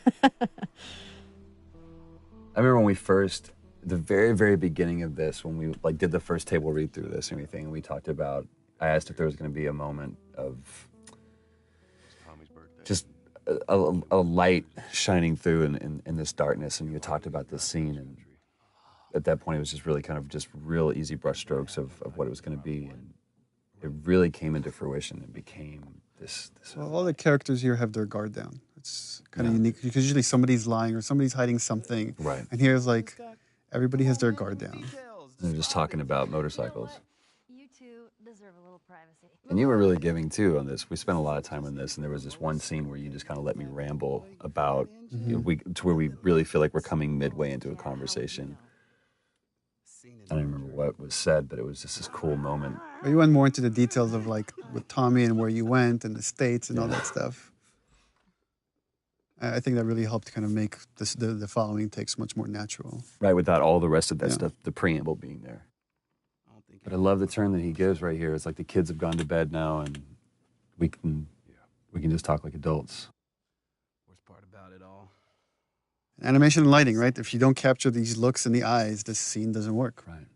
remember when we first, the very, very beginning of this, when we like did the first table read through this and everything, and we talked about, I asked if there was going to be a moment of just a light shining through in this darkness, and you talked about this scene, and at that point it was just really kind of just real easy brushstrokes of what it was going to be, and it really came into fruition and became this Well, all the characters here have their guard down. It's kind of unique, because usually somebody's lying or somebody's hiding something. Right. And here's like, everybody has their guard down. They're just talking about motorcycles. You two deserve a little privacy. And you were really giving too on this. We spent a lot of time on this, and there was this one scene where you just kind of let me ramble about you know, to where we really feel like we're coming midway into a conversation. I don't remember what was said, but it was just this cool moment. But you went more into the details of like with Tommy and where you went and the states and all that stuff. I think that really helped kind of make this, the following takes much more natural. Right, without all the rest of that stuff, the preamble being there. But I love the turn that he gives right here. It's like the kids have gone to bed now, and we can just talk like adults. Worst part about it all. Animation and lighting, right? If you don't capture these looks in the eyes, this scene doesn't work. Right.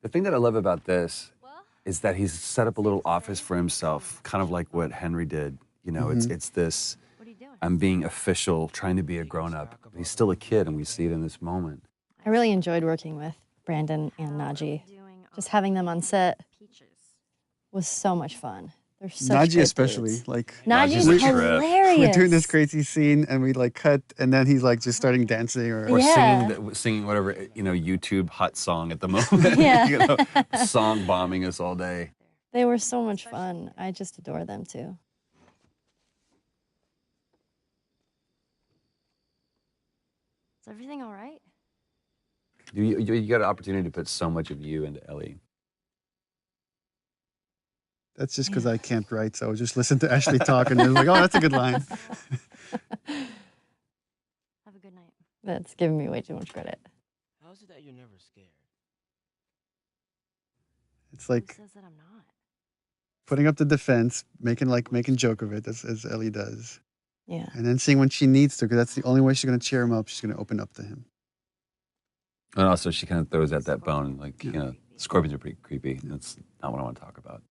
The thing that I love about this is that he's set up a little office for himself, kind of like what Henry did. You know, it's this, I'm being official, trying to be a grown-up. He's still a kid, and we see it in this moment. I really enjoyed working with Brandon and Najee. Just having them on set was so much fun. They're such Najee great especially, dudes. like Najee's a trip. hilarious. we're doing this crazy scene and we like cut and then he's like just starting dancing or Singing whatever, you know, YouTube hot song at the moment. Yeah. You know, song bombing us all day. They were so much fun. I just adore them too. Is everything all right? You got an opportunity to put so much of you into Ellie. that's just because I can't write, so I just listen to Ashley talk and it was like, oh, that's a good line. Have a good night. That's giving me way too much credit. How is it that you're never scared? It's like Who says that I'm not? putting up the defense, making joke of it, as Ellie does. Yeah. And then seeing when she needs to, because that's the only way she's going to cheer him up. She's going to open up to him. And also, she kind of throws out that bone, like, you know, scorpions are pretty creepy. That's not what I want to talk about.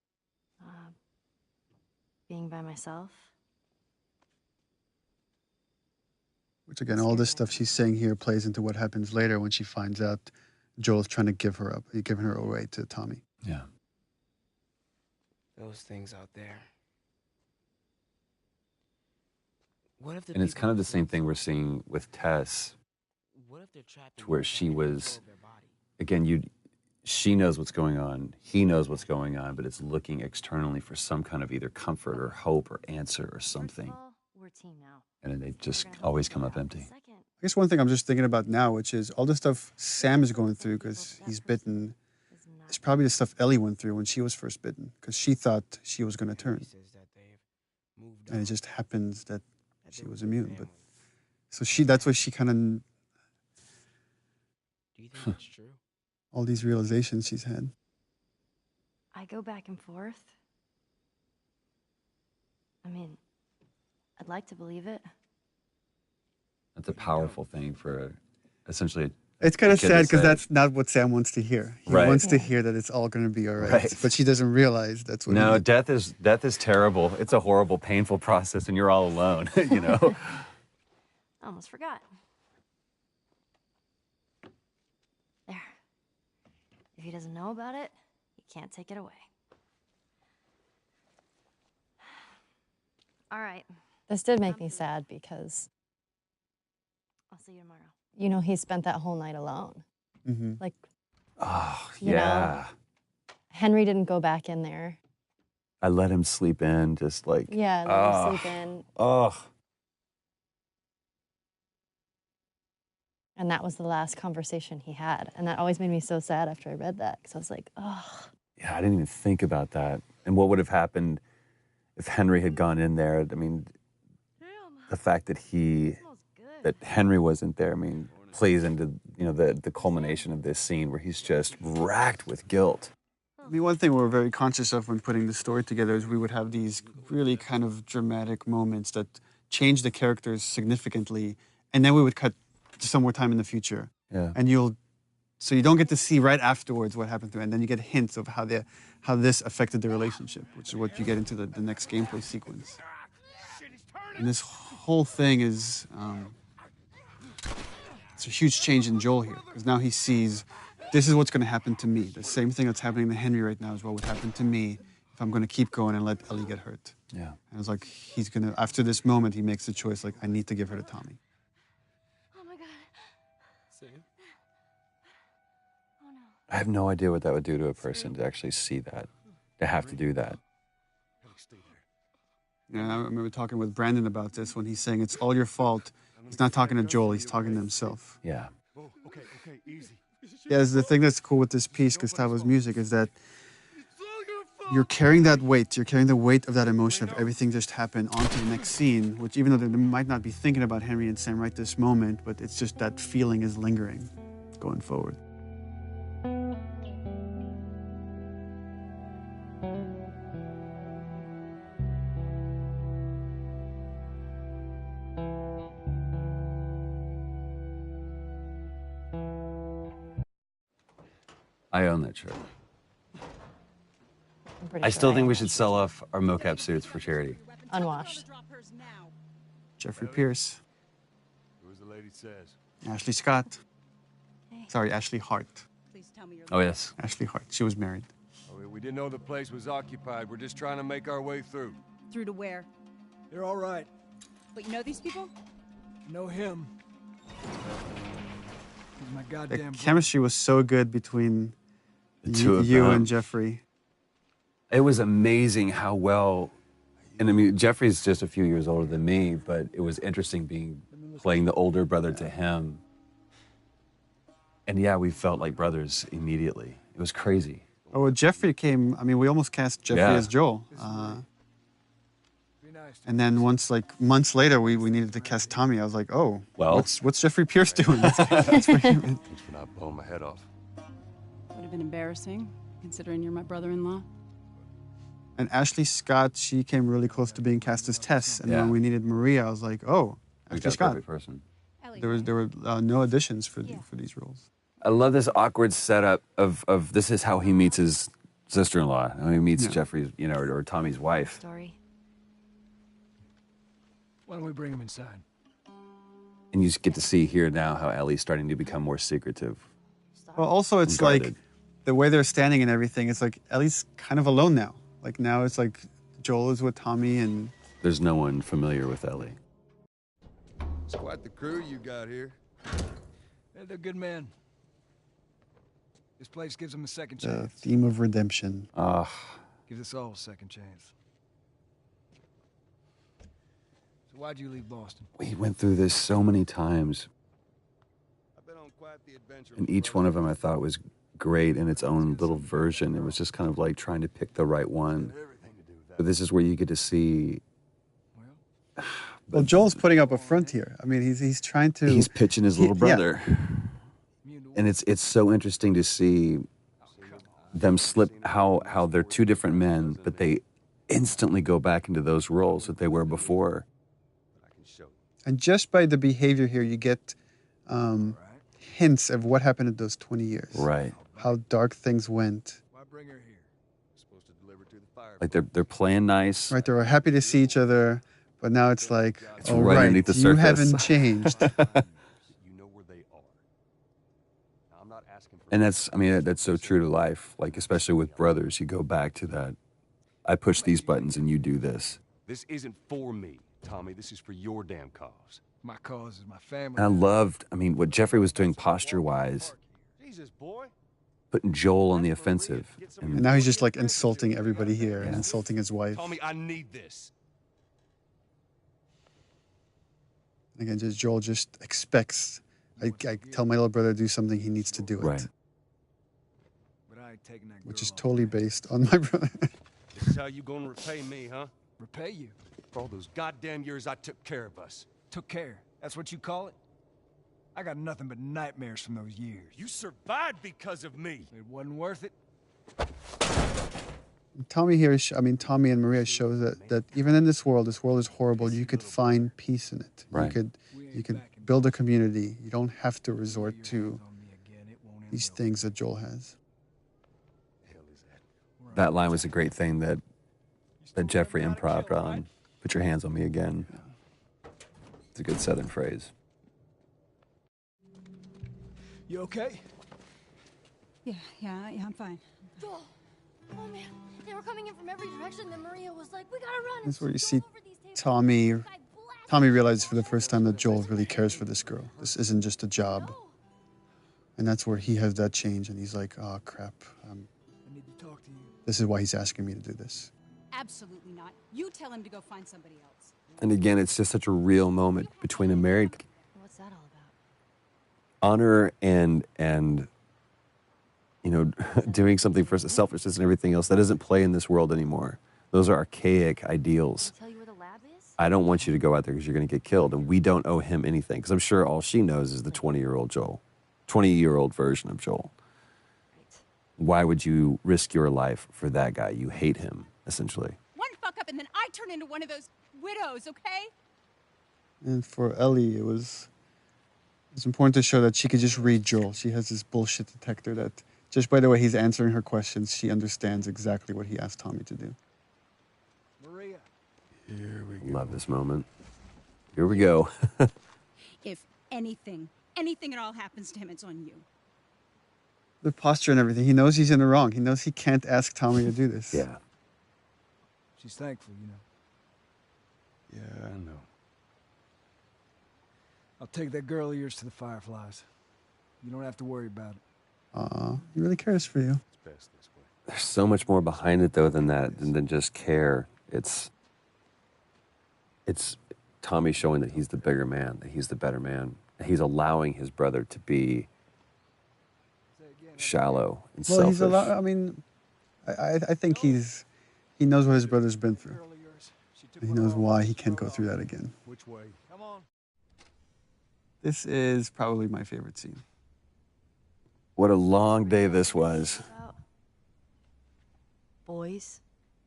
Being by myself. Which again, all this stuff she's saying here plays into what happens later when she finds out Joel's trying to give her up. He's giving her away to Tommy. Yeah. Those things out there. What if the And it's people kind of who the same sleep thing we're seeing with Tess, What if they're trapped in to where one she body and was, control their body? again, she knows what's going on, he knows what's going on, but it's looking externally for some kind of either comfort or hope or answer or something. We're a team now. And then they just always come up empty. I guess one thing I'm just thinking about now, which is all the stuff Sam is going through because he's bitten, is probably the stuff Ellie went through when she was first bitten, because she thought she was going to turn. and it just happens that she was immune. But so that's what she kind of Do you think that's true? all these realizations she's had. I go back and forth. I mean, I'd like to believe it. That's a powerful thing for essentially. It's kind of kid to sad because say. that's not what Sam wants to hear. He Right. wants to hear that it's all going to be all right. Right. But she doesn't realize that's what. No, death is terrible. It's a horrible, painful process, and you're all alone. You know. I almost forgot. There. If he doesn't know about it, he can't take it away. All right. This did make me sad because, I'll see you tomorrow. you know, he spent that whole night alone. Mm-hmm. Like, Oh You yeah. Henry didn't go back in there. I let him sleep in, just like. Yeah, let him sleep in. Oh. And that was the last conversation he had. And that always made me so sad after I read that. Because I was like, oh. Yeah, I didn't even think about that. And what would have happened if Henry had gone in there? I mean, the fact that that Henry wasn't there, I mean, plays into, you know, the culmination of this scene where he's just racked with guilt. I mean, one thing we were very conscious of when putting the story together is we would have these really kind of dramatic moments that change the characters significantly, and then we would cut to some more time in the future. Yeah. And so you don't get to see right afterwards what happened to it, and then you get hints of how this affected the relationship, which is what you get into the next gameplay sequence. And this whole thing is, it's a huge change in Joel here, because now he sees, this is what's going to happen to me. The same thing that's happening to Henry right now is what would happen to me if I'm going to keep going and let Ellie get hurt. Yeah. And it's like, he's going to, after this moment, he makes the choice, like, I need to give her to Tommy. Oh my god. Sam? Oh no. I have no idea what that would do to a person to actually see that, to have to do that. Yeah, I remember talking with Brandon about this when he's saying it's all your fault. He's not talking to Joel, he's talking to himself. Yeah. Okay, easy. Yeah, the thing that's cool with this piece, Gustavo's music, is that you're carrying that weight. You're carrying the weight of that emotion of everything just happened onto the next scene, which even though they might not be thinking about Henry and Sam right this moment, but it's just that feeling is lingering going forward. I own that shirt. I'm pretty I sure still think own we that. should sell off our mocap suits for charity. Unwashed. Jeffrey Pierce, Who's the lady says? Ashley Scott. Sorry, Ashley Hart. Oh, yes. Ashley Hart. She was married. Oh, we didn't know the place was occupied. We're just trying to make our way through. Through to where? They're all right. But you know these people? Know him. He's my The goddamn chemistry was so good between The two of you them. and Jeffrey. It was amazing how well, and I mean, Jeffrey's just a few years older than me, but it was interesting playing the older brother to him. And yeah, we felt like brothers immediately. It was crazy. Oh, well, Jeffrey came, I mean, we almost cast Jeffrey Yeah. as Joel. And then once, like, months later, we needed to cast Tommy. I was like, oh, Well. what's Jeffrey Pierce doing? That's pretty good. Thanks for not blowing my head off. Would have been embarrassing, considering you're my brother-in-law. And Ashley Scott, she came really close to being cast as Tess. And Yeah. when we needed Maria, I was like, oh, We Ashley got the Scott. perfect person. There were no additions for these roles. I love this awkward setup of this is how he meets his sister-in-law. How he meets Yeah. Jeffrey's, you know, or Tommy's wife. Story. Why don't we bring him inside? And you just get to see here now how Ellie's starting to become more secretive. Well, also, it's Guarded. like the way they're standing and everything, it's like Ellie's kind of alone now. Like now it's like Joel is with Tommy and There's no one familiar with Ellie. It's quite the crew you got here. Hey, they're good men. This place gives them a second the chance. theme of redemption. Gives us all a second chance. So why'd you leave Boston? We went through this so many times, I've been on quite the adventure. and each one of them I thought was great in its own little version. It was just kind of like trying to pick the right one. But this is where you get to see Well, Joel's putting up a front here. I mean, he's trying to. He's pitching his little brother. Yeah. And it's so interesting to see them slip, how they're two different men, but they instantly go back into those roles that they were before. And just by the behavior here, you get hints of what happened in those 20 years. Right. How dark things went. Like they're playing nice. Right, they were happy to see each other, but now it's like, It's oh, right right, underneath the you surface. haven't changed. And that's so true to life. Like, especially with brothers, you go back to that. I push these buttons and you do this. This isn't for me, Tommy. This is for your damn cause. My cause is my family. And I loved, what Jeffrey was doing posture-wise, Jesus, boy. putting Joel on the offensive. And now he's just like insulting everybody here and insulting his wife. Tommy, I need this. Again, just Joel just expects. I tell my little brother to do something, he needs to do it. Right. But I ain't taking that Which girl is on. totally based on my brother. This is how you gonna repay me, huh? Repay you. For all those goddamn years I took care of us. Took care. That's what you call it? I got nothing but nightmares from those years. You survived because of me. It wasn't worth it. Tommy here, Tommy and Maria shows that even in this world is horrible. You could find peace in it. Right. You could build a community. You don't have to resort to these things that Joel has. That line was a great thing that Jeffrey improv'd on. Put your hands on me again. It's a good Southern phrase. You okay? Yeah, I'm fine. Joel! Oh man, they were coming in from every direction. Then Maria was like, "We gotta run." That's where you see Tommy realizes for the first time that Joel really cares for this girl. This isn't just a job. And that's where he has that change, and he's like, oh, crap. I need to talk to you. This is why he's asking me to do this. Absolutely not. You tell him to go find somebody else. And again, it's just such a real moment between a married What's that all about? honor and doing something for selfishness and everything else. That doesn't play in this world anymore. Those are archaic ideals. Tell you where the lab is? I don't want you to go out there because you're going to get killed, and we don't owe him anything. Because I'm sure all she knows is the 20-year-old Joel, 20-year-old version of Joel. Why would you risk your life for that guy? You hate him, essentially. One fuck up and then I turn into one of those widows, okay? And for Ellie, it's important to show that she could just read Joel. She has this bullshit detector that, just by the way he's answering her questions, she understands exactly what he asked Tommy to do. Maria. Here we go. Love this moment. Here we go. If anything at all happens to him, it's on you. The posture and everything. He knows he's in the wrong. He knows he can't ask Tommy to do this. Yeah. She's thankful, Yeah, I know. I'll take that girl of yours to the Fireflies. You don't have to worry about it. He really cares for you. It's best this way. There's so much more behind it, though, than just care. It's Tommy showing that he's the bigger man, that he's the better man. That he's allowing his brother to be shallow and selfish. I think he knows what his brother's been through. And he knows why he can't go through that again. Which way? Come on. This is probably my favorite scene. What a long day this was. Boys,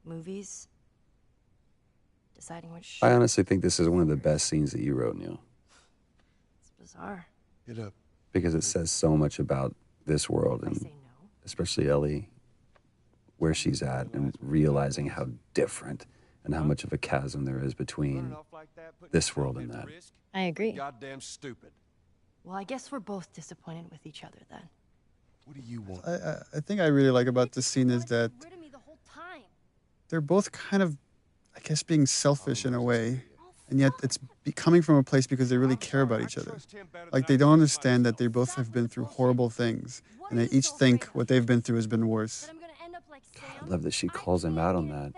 movies, deciding which. I honestly think this is one of the best scenes that you wrote, Neil. It's bizarre. Get up. Because it says so much about this world, and especially Ellie, where she's at, and realizing how different and how much of a chasm there is between this world and that. I agree. Goddamn stupid. Well, I guess we're both disappointed with each other then. What do you want? I think I really like about this scene is that they're both kind of, I guess, being selfish in a way. And yet it's coming from a place because they really care about each other. Like, they don't understand that they both have been through horrible things. And they each think what they've been through has been worse. I love that she calls him out on that.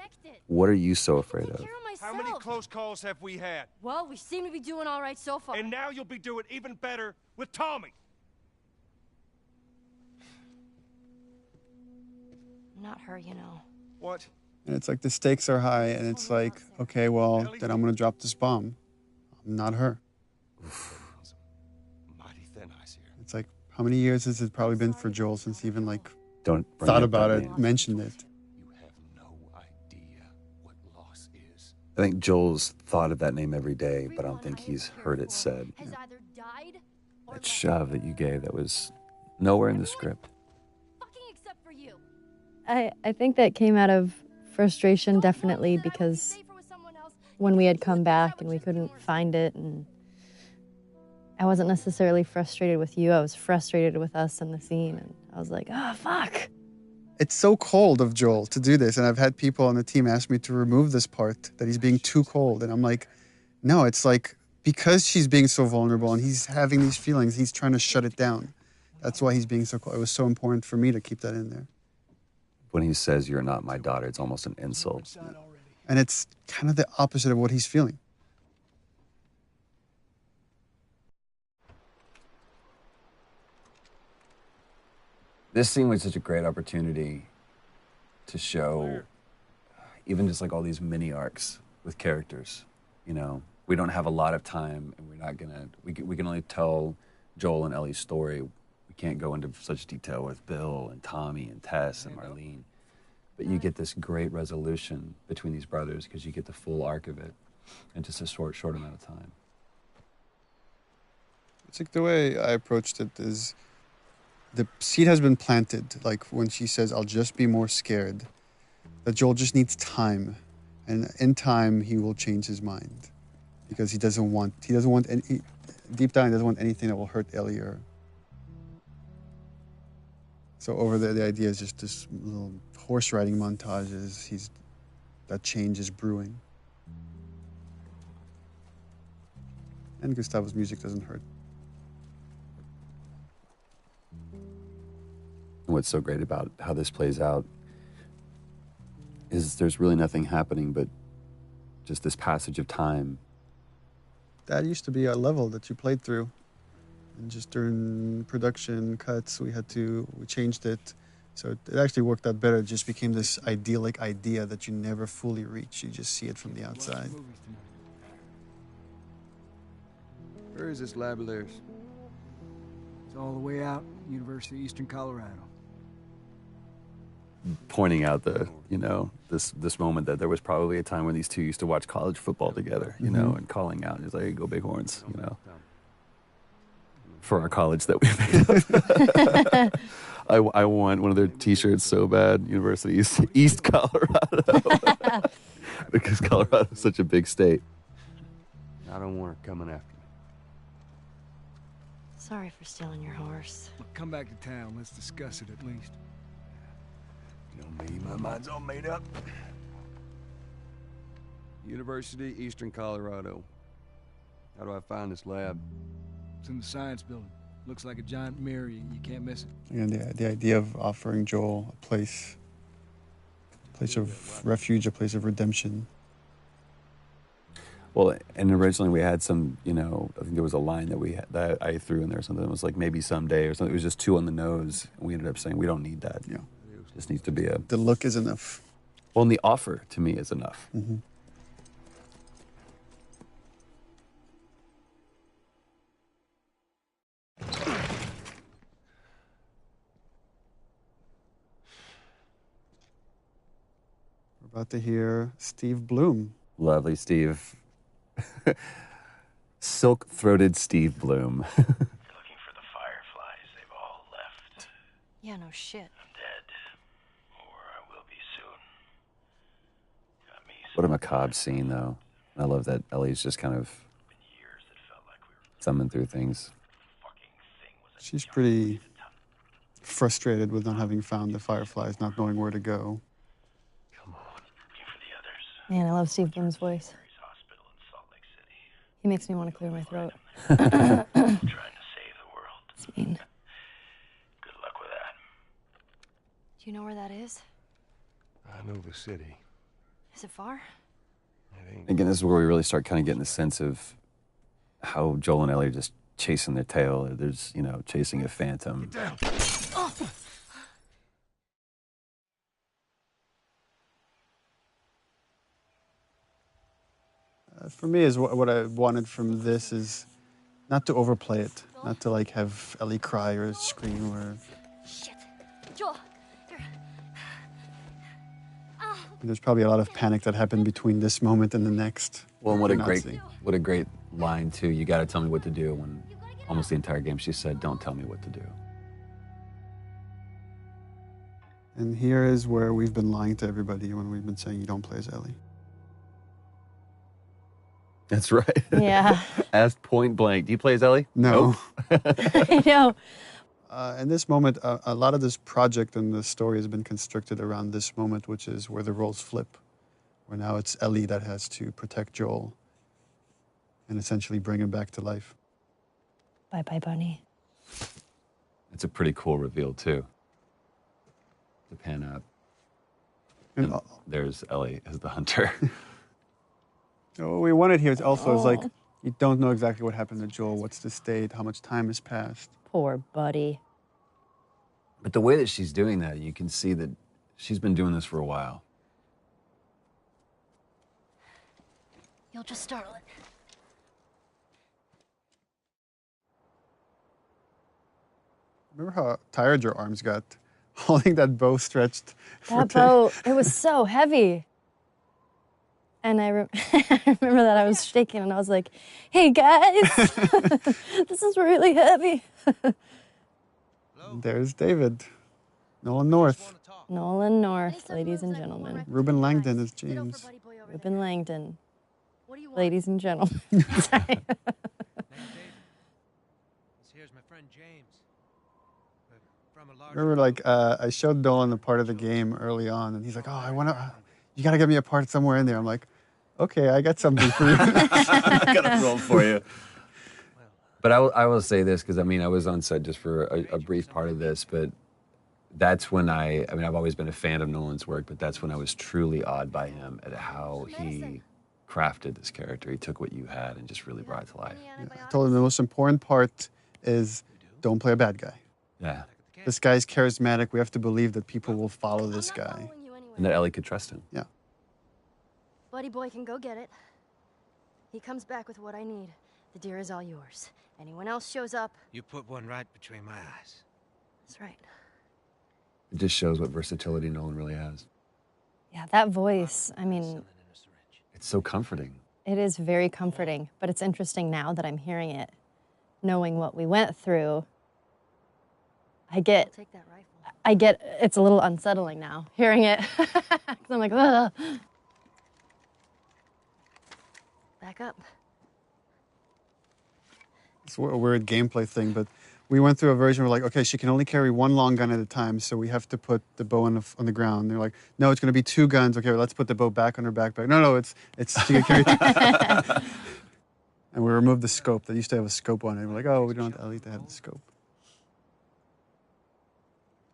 What are you so afraid of? How many close calls have we had? Well, we seem to be doing all right so far. And now you'll be doing even better with Tommy. Not her, you know. What? And it's like the stakes are high, and it's like, okay, well, then I'm gonna drop this bomb. I'm not her. Mighty thin ice here. It's like, how many years has it probably been for Joel since he even like Don't bring thought up about that it, name. mentioned it? You have no idea what loss is. I think Joel's thought of that name every day, but I don't think he's heard it said. Has either died or That shove that you gave, that was nowhere in the script. fucking except for you. I think that came out of frustration, definitely, because when we had come back and we couldn't find it, and I wasn't necessarily frustrated with you, I was frustrated with us and the scene, and I was like, oh, fuck. It's so cold of Joel to do this, and I've had people on the team ask me to remove this part, that he's being too cold, and I'm like, no, it's like, because she's being so vulnerable and he's having these feelings, he's trying to shut it down. That's why he's being so cold. It was so important for me to keep that in there. When he says, "You're not my daughter," it's almost an insult. And it's kind of the opposite of what he's feeling. This scene was such a great opportunity to show even just like all these mini arcs with characters. You know, we don't have a lot of time, and we're not gonna. We can only tell Joel and Ellie's story. We can't go into such detail with Bill and Tommy and Tess and Marlene. But you get this great resolution between these brothers because you get the full arc of it in just a short amount of time. It's like the way I approached it is the seed has been planted. Like when she says, I'll just be more scared, that Joel just needs time. And in time, he will change his mind because he doesn't want any, deep down, he doesn't want anything that will hurt Ellie or. So over there, the idea is just this little horse riding montages. That change is brewing. And Gustavo's music doesn't hurt. What's so great about how this plays out is there's really nothing happening but just this passage of time. That used to be a level that you played through. And just during production cuts, we changed it. So it actually worked out better. It just became this idyllic idea that you never fully reach. You just see it from the outside. Where is this lab of theirs? It's all the way out, University of Eastern Colorado. Pointing out this moment that there was probably a time when these two used to watch college football together, you know, and calling out, it's like, go Bighorns, you know, for our college that we made up. I want one of their T-shirts so bad, University East Colorado, because Colorado is such a big state. I don't want her coming after me. Sorry for stealing your horse. Look, come back to town. Let's discuss it at least. You know me, my mind's all made up. University, Eastern Colorado. How do I find this lab? It's in the science building. Looks like a giant mirror. You can't miss it. And the idea of offering Joel a place of refuge, a place of redemption. Well, and originally we had some, I think there was a line that I threw in there or something. It was like maybe someday or something. It was just too on the nose. And we ended up saying we don't need that. Yeah. It just needs to be the look is enough. Well, and the offer to me is enough. Mm-hmm. We're about to hear Steve Bloom. Lovely Steve. Silk-throated Steve Bloom. Looking for the Fireflies. They've all left. Yeah, no shit. I'm dead. Or I will be soon. Got me What a macabre scene, though. I love that Ellie's just kind of thumbing through things. She's pretty frustrated with not having found the Fireflies, not knowing where to go. Man, I love Steve Bloom's voice. He makes me want to clear my throat. trying to save the world. It's mean. Good luck with that. Do you know where that is? I know the city. Is it far? Again, this is where we really start kind of getting the sense of how Joel and Ellie are just chasing their tail. There's, chasing a phantom. Get down. Oh. For me, is what I wanted from this is not to overplay it, not to like have Ellie cry or scream or. Shit. Joel. There's probably a lot of panic that happened between this moment and the next. Well, and what a great line too. You got to tell me what to do. When almost the entire game she said, "Don't tell me what to do." And here is where we've been lying to everybody when we've been saying you don't play as Ellie. That's right. Yeah. Asked point blank. Do you play as Ellie? No. Nope. I know. In this moment, a lot of this project and the story has been constructed around this moment, which is where the roles flip, where now it's Ellie that has to protect Joel and essentially bring him back to life. Bye-bye, Bunny. It's a pretty cool reveal too. To pan up. And there's Ellie as the hunter. What we wanted here is also is like, you don't know exactly what happened to Joel, what's the state, how much time has passed. Poor buddy. But the way that she's doing that, you can see that she's been doing this for a while. You'll just startle it. Remember how tired your arms got holding that bow stretched? That bow, it was so heavy. And I remember that I was shaking and I was like, hey guys, this is really heavy. There's David. Nolan North. Nolan North, ladies and gentlemen. Ruben Langdon is James. Ruben Langdon, ladies and gentlemen. Sorry. Here's my friend James. Remember, like, I showed Nolan a part of the game early on, and he's like, you gotta get me a part somewhere in there. I'm like, okay, I got something for you. I got a role for you. But I will say this, because I mean, I was on set just for a brief part of this, but that's when I mean, I've always been a fan of Nolan's work, but that's when I was truly awed by him at how he crafted this character. He took what you had and just really brought it to life. Yeah, I told him the most important part is don't play a bad guy. Yeah. This guy's charismatic. We have to believe that people will follow this guy. And that Ellie could trust him. Yeah. Buddy boy can go get it. He comes back with what I need. The deer is all yours. Anyone else shows up... You put one right between my eyes. That's right. It just shows what versatility Nolan really has. Yeah, that voice, I mean... It's so comforting. It is very comforting, but it's interesting now that I'm hearing it, knowing what we went through. I get, it's a little unsettling now, hearing it. 'Cause I'm like, ugh. Back up. It's a weird gameplay thing, but we went through a version where like, okay, she can only carry one long gun at a time, so we have to put the bow on the ground. They're like, no, it's going to be two guns. Okay, well, let's put the bow back on her backpack. No, it's she can carry two. And we removed the scope. They used to have a scope on it. We're like, oh, we don't want Ellie to have the scope.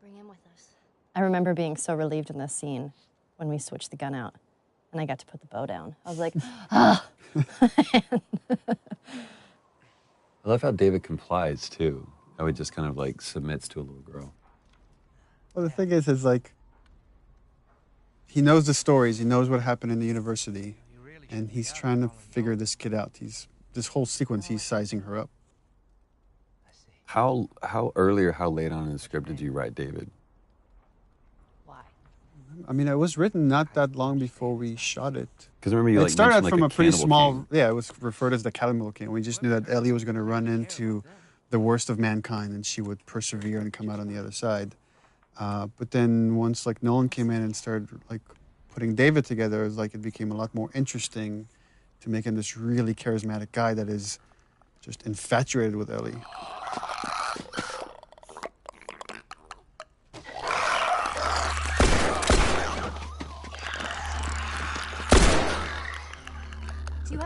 Bring him with us. I remember being so relieved in this scene when we switched the gun out and I got to put the bow down. I was like, ah. I love how David complies too. How he just kind of like submits to a little girl. Well, the thing is like, he knows the stories. He knows what happened in the university, and he's trying to figure this kid out. This whole sequence, he's sizing her up. How early or how late on in the script did you write David? I mean, it was written not that long before we shot it. Because remember you it started out mentioned, from like, a pretty Cannibal small. King. Yeah, it was referred as the Cannibal King. We just knew that Ellie was going to run into the worst of mankind, and she would persevere and come out on the other side. But then once like Nolan came in and started like putting David together, it was like it became a lot more interesting to make him this really charismatic guy that is just infatuated with Ellie.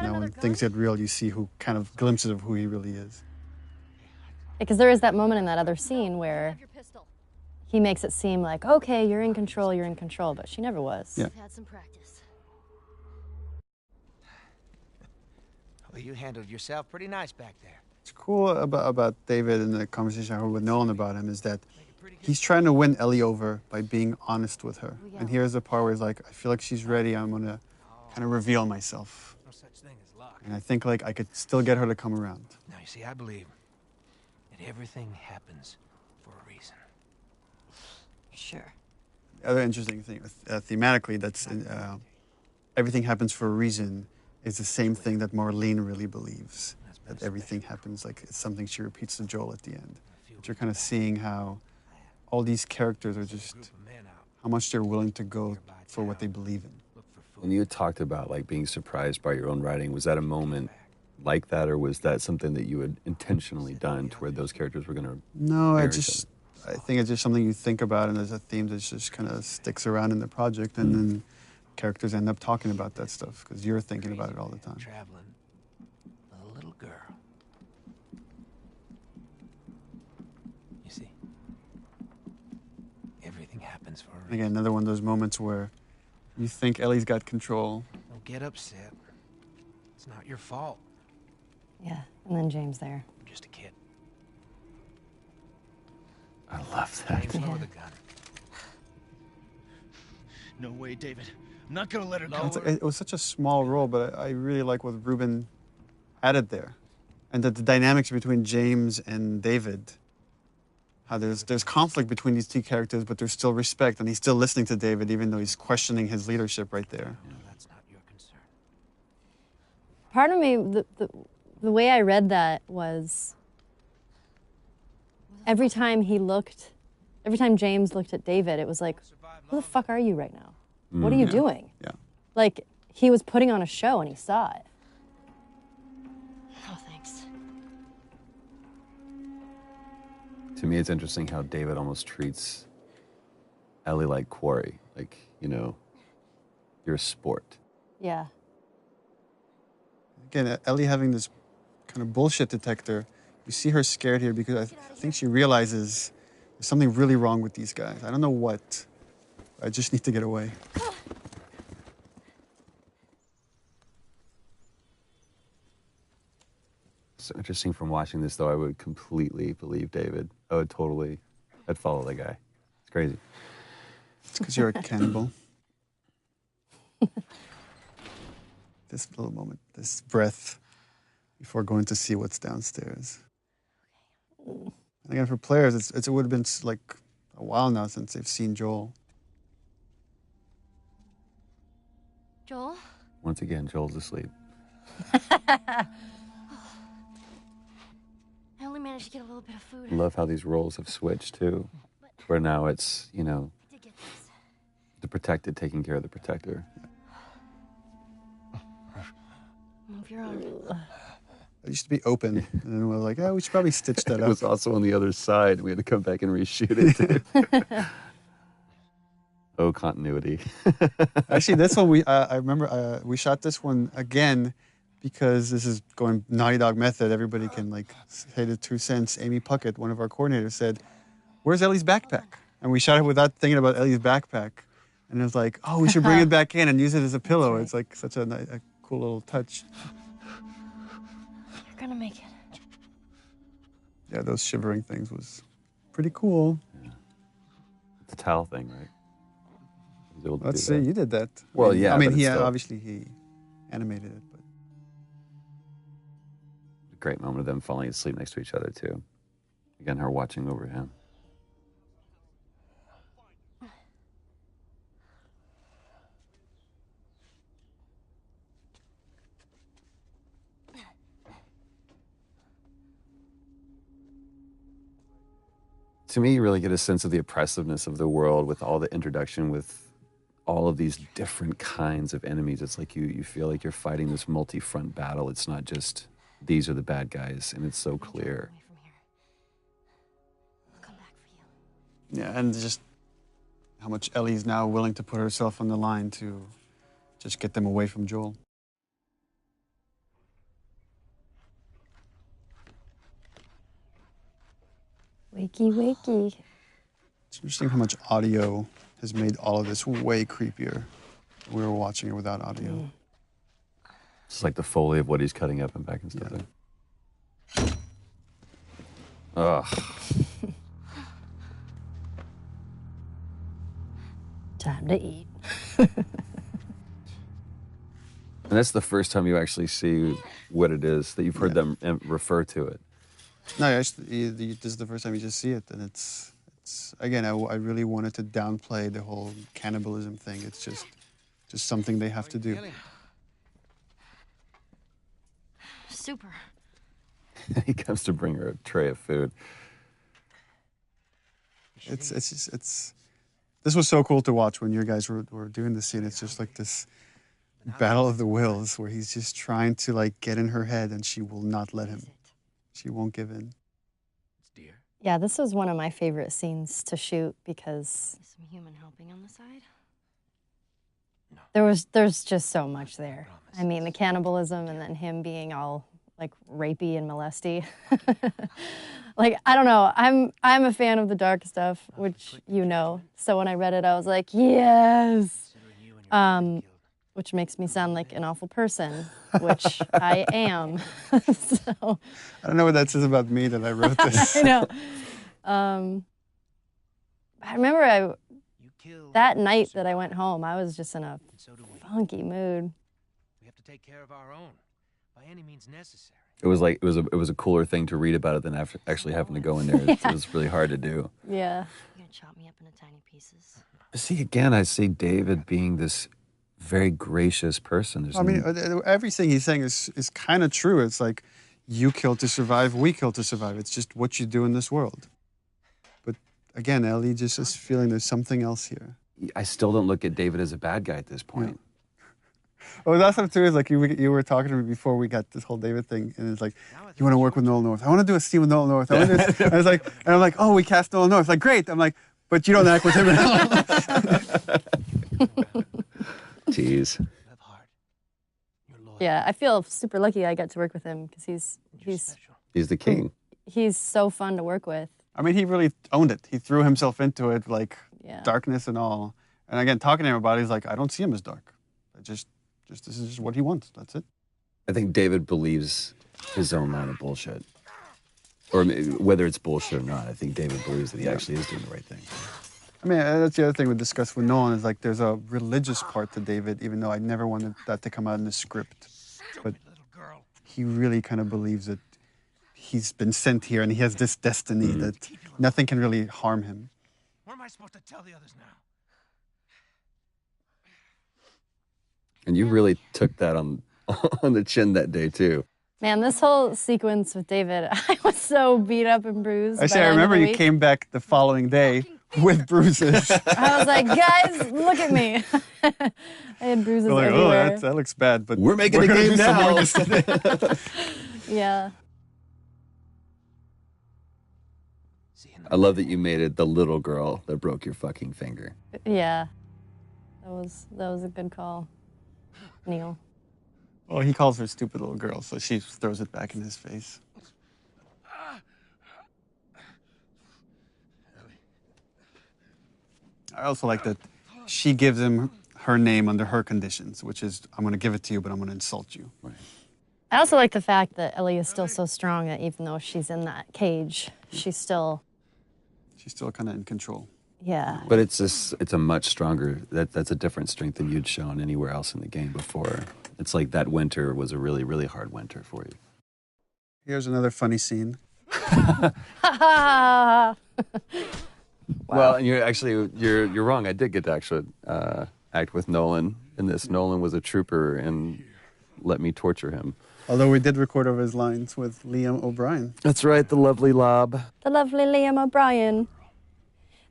Now when things get real, you see who kind of glimpses of who he really is. Because there is that moment in that other scene where he makes it seem like, okay, you're in control, but she never was. Yeah. Had some practice. Well, you handled yourself pretty nice back there. What's cool about David and the conversation I had with Nolan about him is that he's trying to win Ellie over by being honest with her. And here's the part where he's like, I feel like she's ready. I'm going to kind of reveal myself. No such thing as And I think like I could still get her to come around. Now, you see, I believe that everything happens for a reason. Sure. The other interesting thing, thematically, that's everything happens for a reason is the same thing that Marlene really believes. That everything happens, like it's something she repeats to Joel at the end. But you're kind of seeing how all these characters are just, how much they're willing to go for what they believe in. When you talked about like being surprised by your own writing, was that a moment like that, or was that something that you had intentionally done to where those characters were going to? No, I think it's just something you think about, and there's a theme that just kind of sticks around in the project, and then characters end up talking about that stuff because you're thinking about it all the time. Traveling with a little girl. You see, everything happens for a reason. Again, another one of those moments where you think Ellie's got control. Don't get upset. It's not your fault. Yeah, and then James there. You're just a kid. I love that. James, lower the gun. No way, David. I'm not gonna let her go. It was such a small role, but I really like what Ruben added there. And that the dynamics between James and David, how there's conflict between these two characters, but there's still respect, and he's still listening to David, even though he's questioning his leadership right there. No, that's not your concern. Part of me, the way I read that was every time James looked at David, it was like, who the fuck are you right now? What are you doing? Yeah. Like, he was putting on a show and he saw it. Oh, thanks. To me, it's interesting how David almost treats Ellie like quarry. Like, you know, you're a sport. Yeah. Again, Ellie having this kind of bullshit detector, you see her scared here because I think she realizes there's something really wrong with these guys. I don't know what. I just need to get away. So interesting from watching this, though, I would completely believe David. I'd follow the guy. It's crazy. It's because you're a cannibal. This little moment, this breath before going to see what's downstairs. And again, for players, it would have been like a while now since they've seen Joel. Joel? Once again, Joel's asleep. I only managed to get a little bit of food. I love how these roles have switched, too. Where now it's, you know, the protected taking care of the protector. Move your arm. It used to be open, and then we were like, oh, we should probably stitch that It up. was also on the other side. We had to come back and reshoot it, too. Oh, continuity. Actually, this one, I remember we shot this one again because this is going Naughty Dog method. Everybody can like say the 2 cents. Amy Puckett, one of our coordinators, said, where's Ellie's backpack? And we shot it without thinking about Ellie's backpack. And it was like, oh, we should bring it back in and use it as a pillow. It's like such a cool little touch. You're gonna make it. Yeah, those shivering things was pretty cool. Yeah. The towel thing, right? Let's see, you did that. Well, yeah. I mean, he still obviously he animated it, but a great moment of them falling asleep next to each other too. Again, her watching over him. To me, you really get a sense of the oppressiveness of the world with all the introduction with all of these different kinds of enemies. It's like you feel like you're fighting this multi-front battle. It's not just these are the bad guys, and it's so clear. yeah, and just how much Ellie's now willing to put herself on the line to just get them away from Joel. Wakey, wakey. It's interesting how much audio has made all of this way creepier. We were watching it without audio. It's like the Foley of what he's cutting up and back and stuff there. Ugh. Time to eat. And that's the first time you actually see what it is, that you've heard them refer to it. No, this is the first time you just see it, and it's again, I really wanted to downplay the whole cannibalism thing. It's just something they have to do. Super. He comes to bring her a tray of food. This was so cool to watch when you guys were doing this scene. It's just like this battle of the wills where he's just trying to like get in her head, and she will not let him. She won't give in. Yeah, this was one of my favorite scenes to shoot because Some human helping on the side. there's just so much there. I mean, the cannibalism and then him being all like rapey and molesty. Like, I don't know. I'm a fan of the dark stuff, which you know. So when I read it, I was like, yes. Which makes me sound like an awful person, which I am. So I don't know what that says about me that I wrote this. I know. I remember that night that I went home, I was just in a funky mood. We have to take care of our own, by any means necessary. It was like it was a cooler thing to read about it than actually having to go in there. It was really hard to do. Yeah. You're gonna chop me up into tiny pieces. See, again, I see David being this very gracious person. I mean, everything he's saying is kind of true. It's like, you kill to survive, we kill to survive. It's just what you do in this world. But again, Ellie just is feeling there's something else here. I still don't look at David as a bad guy at this point. Yeah. Well, that's what too is like you were talking to me before we got this whole David thing, and it's like, you want to work with Nolan North? I want to do a scene with Nolan North. I want to do and I'm like, oh, we cast Nolan North. Like, great. I'm like, but you don't act with him at all. Jeez. Yeah, I feel super lucky I got to work with him because He's the king. He's so fun to work with. I mean, he really owned it. He threw himself into it, like darkness and all. And again, talking to him about it, he's like, I don't see him as dark. This is just what he wants. That's it. I think David believes his own line of bullshit. Or whether it's bullshit or not, I think David believes that he actually is doing the right thing. I mean, that's the other thing we discussed with Nolan is like there's a religious part to David, even though I never wanted that to come out in the script. But he really kind of believes that he's been sent here and he has this destiny that nothing can really harm him. What am I supposed to tell the others now? And you really took that on the chin that day, too. Man, this whole sequence with David, I was so beat up and bruised. Actually, I remember you came back the following day with bruises. I was like, guys, look at me. I had bruises We're like, everywhere. oh, that looks bad, but we're making the gonna game do some now. more yesterday. Yeah. I love that you made it the little girl that broke your fucking finger. Yeah. That was a good call, Neil. Well, he calls her stupid little girl, so she throws it back in his face. I also like that she gives him her name under her conditions, which is, I'm going to give it to you, but I'm going to insult you. Right. I also like the fact that Ellie is still so strong that even though she's in that cage, she's still kind of in control. Yeah. But it's a much stronger, that's a different strength than you'd shown anywhere else in the game before. It's like that winter was a really, really hard winter for you. Here's another funny scene. Wow. Well, and you're wrong. I did get to actually act with Nolan in this. Nolan was a trooper and let me torture him. Although we did record over his lines with Liam O'Brien. That's right, the lovely Lob. The lovely Liam O'Brien.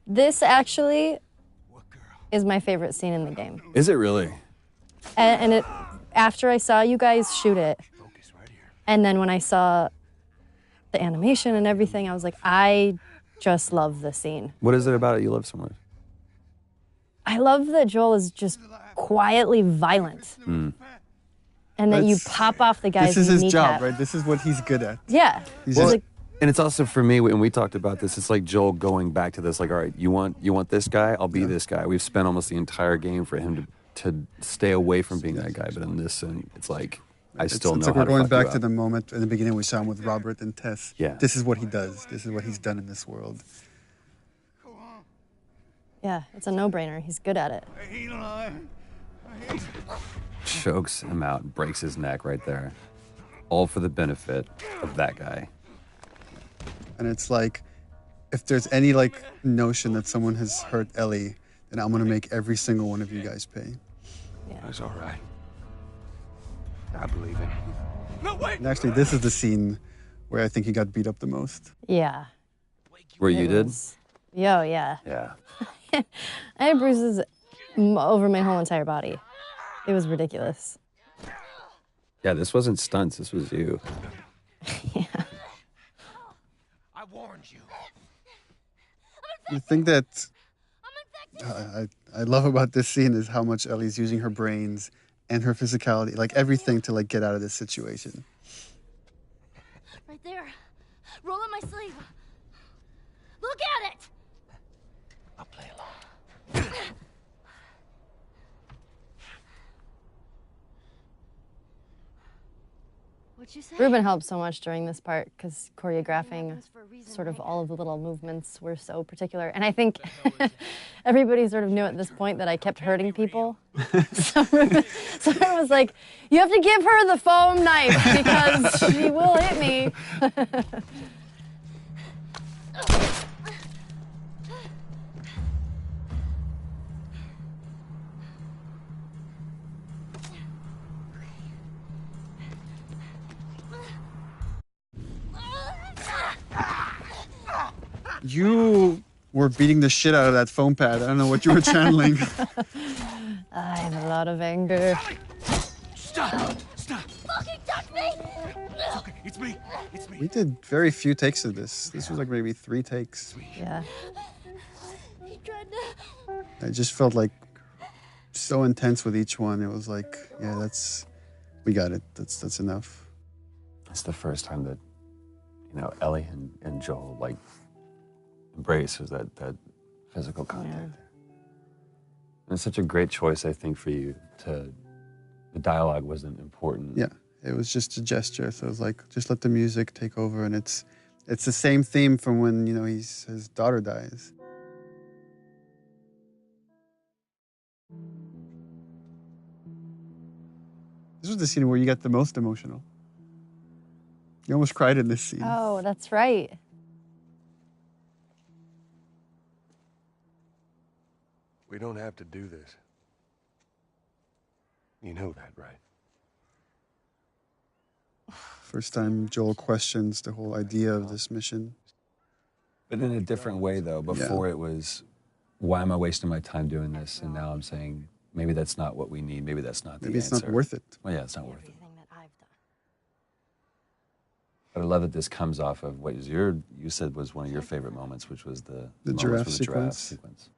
This actually is my favorite scene in the game. Is it really? And it, after I saw you guys shoot it, and then when I saw the animation and everything, I was like, I just love this scene. What is it about it you love so much? I love that Joel is just quietly violent. And that you pop off the guy's This is his kneecap. job, right? This is what he's good at. Yeah. And it's also for me, when we talked about this, it's like Joel going back to this, like, all right, you want this guy? I'll be this guy. We've spent almost the entire game for him to stay away from being that guy. But in this, and it's like, I still know it's like how we're going to fuck back to the moment in the beginning we saw him with Robert and Tess. Yeah. This is what he does. This is what he's done in this world. Yeah, it's a no-brainer. He's good at it. chokes him out and breaks his neck right there. All for the benefit of that guy. And it's like, if there's any like notion that someone has hurt Ellie, then I'm gonna make every single one of you guys pay. That's all right. I believe him. No, wait! And actually, this is the scene where I think he got beat up the most. Yeah. Where you did? Yo, yeah. Yeah. I had bruises over my whole entire body. It was ridiculous. Yeah, this wasn't stunts. This was you. I warned you. The thing that I love about this scene is how much Ellie's using her brains and her physicality, like everything to like get out of this situation. Right there. Roll up my sleeve. Look at it! I'll play along. What'd you say? Ruben helped so much during this part because choreographing sort of all of the little movements were so particular. And I think everybody sort of knew at this point that I kept hurting people. So Ruben was like, you have to give her the foam knife because she will hit me. You were beating the shit out of that foam pad. I don't know what you were channeling. I have a lot of anger. Stop! Stop! Fucking touch me! Okay, it's me. It's me. We did very few takes of this. This was like maybe 3 takes. Yeah. He tried to... I just felt like so intense with each one. It was like, yeah, we got it. That's enough. It's the first time that, Ellie and Joel, like, embraces that physical contact. And it's such a great choice, I think, for you the dialogue wasn't important. Yeah, it was just a gesture. So it was like, just let the music take over. And it's the same theme from when, his daughter dies. This was the scene where you got the most emotional. You almost cried in this scene. Oh, that's right. We don't have to do this. You know that, right? First time Joel questions the whole idea of this mission. But in a different way, though. Before it was, why am I wasting my time doing this? And now I'm saying, maybe that's not what we need. Maybe that's not the answer. Maybe it's not worth it. Well, yeah, it's not worth it. But I love that this comes off of what you said was one of your favorite moments, which was the giraffe sequence.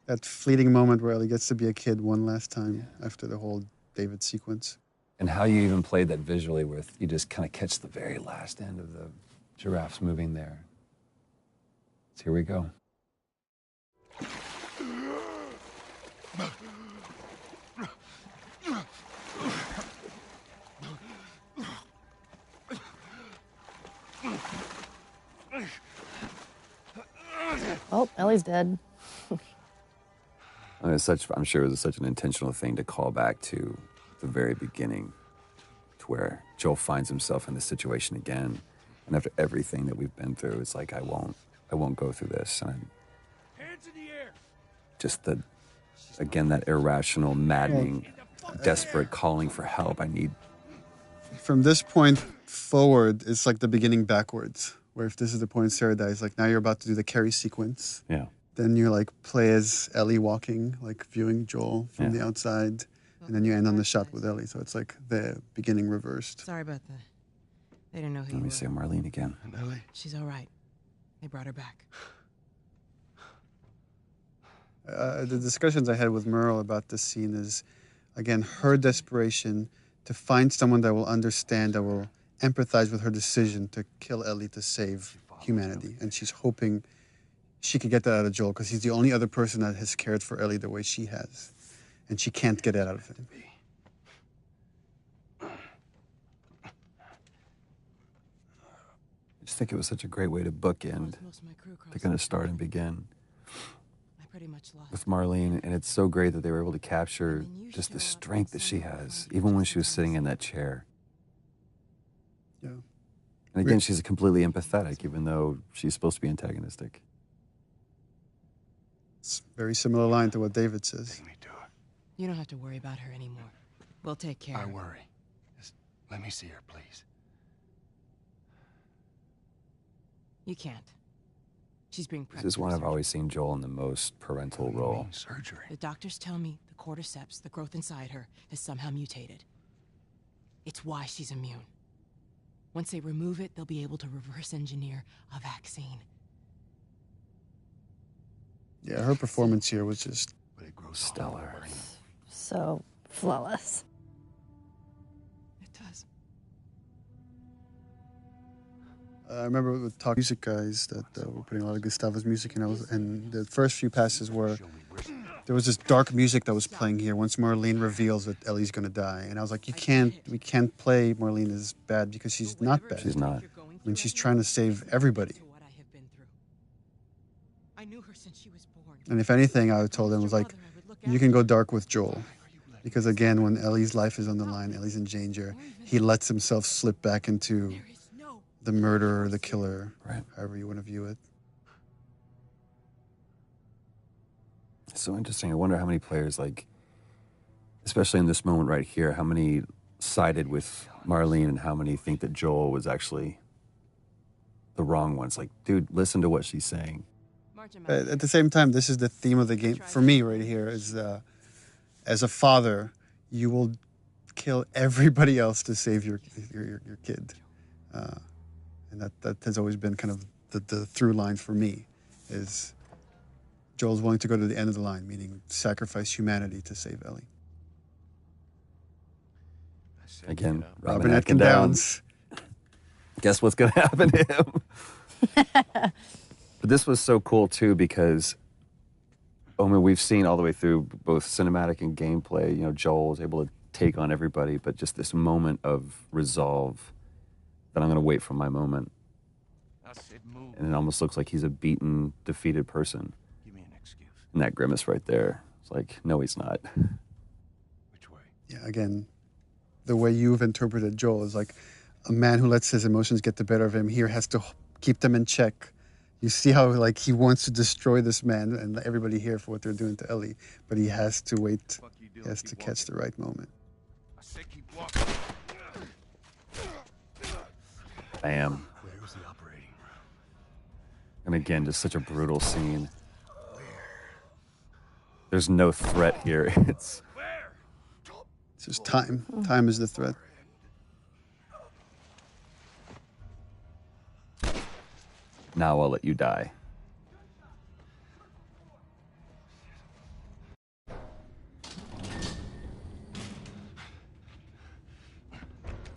That fleeting moment where Ellie gets to be a kid one last time after the whole David sequence. And how you even played that visually with, you just kind of catch the very last end of the giraffes moving there. So here we go. Oh, Ellie's dead. I'm sure it was such an intentional thing to call back to the very beginning, to where Joel finds himself in this situation again, and after everything that we've been through, it's like I won't go through this. And Hands in the air. just that irrational, maddening, desperate calling for help. I need. From this point forward, it's like the beginning backwards. Where if this is the point Sarah dies, like now you're about to do the Carrie sequence. Yeah. Then you like play as Ellie walking, like viewing Joel from the outside, and then you end on the shot with Ellie. So it's like the beginning reversed. Sorry about that. They didn't know who Let me say Marlene again. Ellie? She's all right. They brought her back. The discussions I had with Merle about this scene is, again, her desperation to find someone that will understand, that will empathize with her decision to kill Ellie to save humanity. And she's hoping she could get that out of Joel because he's the only other person that has cared for Ellie the way she has. And she can't get that out of him. I just think it was such a great way to bookend, to kind of start and begin. pretty much lost. with Marlene, and it's so great that they were able to capture just the strength that she has, even when she was sitting in that chair. Yeah. And again, she's completely empathetic, even though she's supposed to be antagonistic. It's a very similar line to what David says. You don't have to worry about her anymore. We'll take care of her. I worry. Just let me see her, please. You can't. She's being prepped. This is one I've always seen Joel in the most parental role. Surgery. The doctors tell me the cordyceps, the growth inside her, has somehow mutated. It's why she's immune. Once they remove it, they'll be able to reverse engineer a vaccine. Yeah, her performance here was just stellar. So flawless. It does. I remember with Talk Music guys that were putting a lot of Gustavo's music in, and the first few passes were, there was this dark music that was playing here once Marlene reveals that Ellie's gonna die. And I was like, we can't play Marlene as bad because she's not bad. She's not. I mean, she's trying to save everybody. I knew her since she was born. And if anything, I told him was like, you can go dark with Joel. Because again, when Ellie's life is on the line, Ellie's in danger, he lets himself slip back into the murderer, the killer, right, however you want to view it. It's so interesting. I wonder how many players, like, especially in this moment right here, how many sided with Marlene and how many think that Joel was actually the wrong one. It's like, dude, listen to what she's saying. At the same time, this is the theme of the game for me right here. Is as a father, you will kill everybody else to save your kid, and that has always been kind of the through line for me. Is Joel's willing to go to the end of the line, meaning sacrifice humanity to save Ellie. Again, Robin Atkin Downs. Guess what's going to happen to him? But this was so cool, too, because, I mean, we've seen all the way through both cinematic and gameplay, you know, Joel is able to take on everybody, but just this moment of resolve that I'm going to wait for my moment. And it almost looks like he's a beaten, defeated person. Give me an excuse. And that grimace right there, it's like, no, he's not. Which way? Yeah, again, the way you've interpreted Joel is like a man who lets his emotions get the better of him here has to keep them in check. You see how like he wants to destroy this man and everybody here for what they're doing to Ellie, but he has to wait. He has to catch the right moment. I say keep walking. Bam. Where's the operating room? And again, just such a brutal scene. There's no threat here. It's just time. Time is the threat. Now I'll let you die.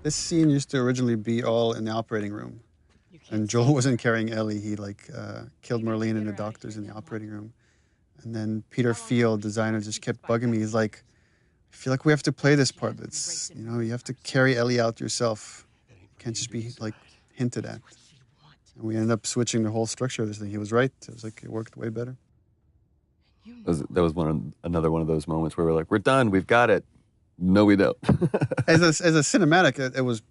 This scene used to originally be all in the operating room. And Joel wasn't carrying Ellie. He killed Marlene and the doctors in the operating room. And then Peter Field, designer, just kept bugging me. He's like, I feel like we have to play this part. It's, you know, you have to carry Ellie out yourself. You can't just be like hinted at. And we ended up switching the whole structure of this thing. He was right. It was like it worked way better. That was another one of those moments where we're like, we're done, we've got it. No, we don't. as a cinematic, it was.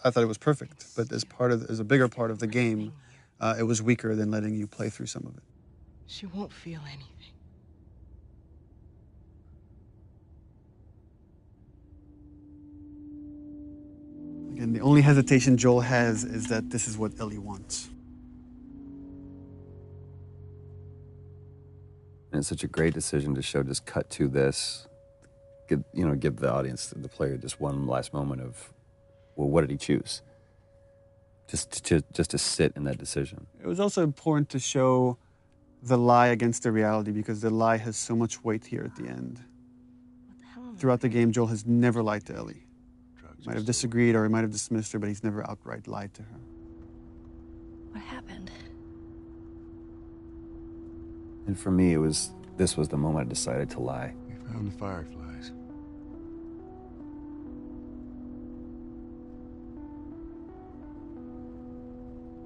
I thought it was perfect. But as a bigger part of the game, it was weaker than letting you play through some of it. She won't feel anything. Again, the only hesitation Joel has is that this is what Ellie wants. And it's such a great decision to show, just cut to this, give the audience, the player, just one last moment of, well, what did he choose? Just to sit in that decision. It was also important to show the lie against the reality because the lie has so much weight here at the end. Throughout the game, Joel has never lied to Ellie. He might have disagreed or he might have dismissed her, but he's never outright lied to her. What happened? And for me, this was the moment I decided to lie. We found the fireflies.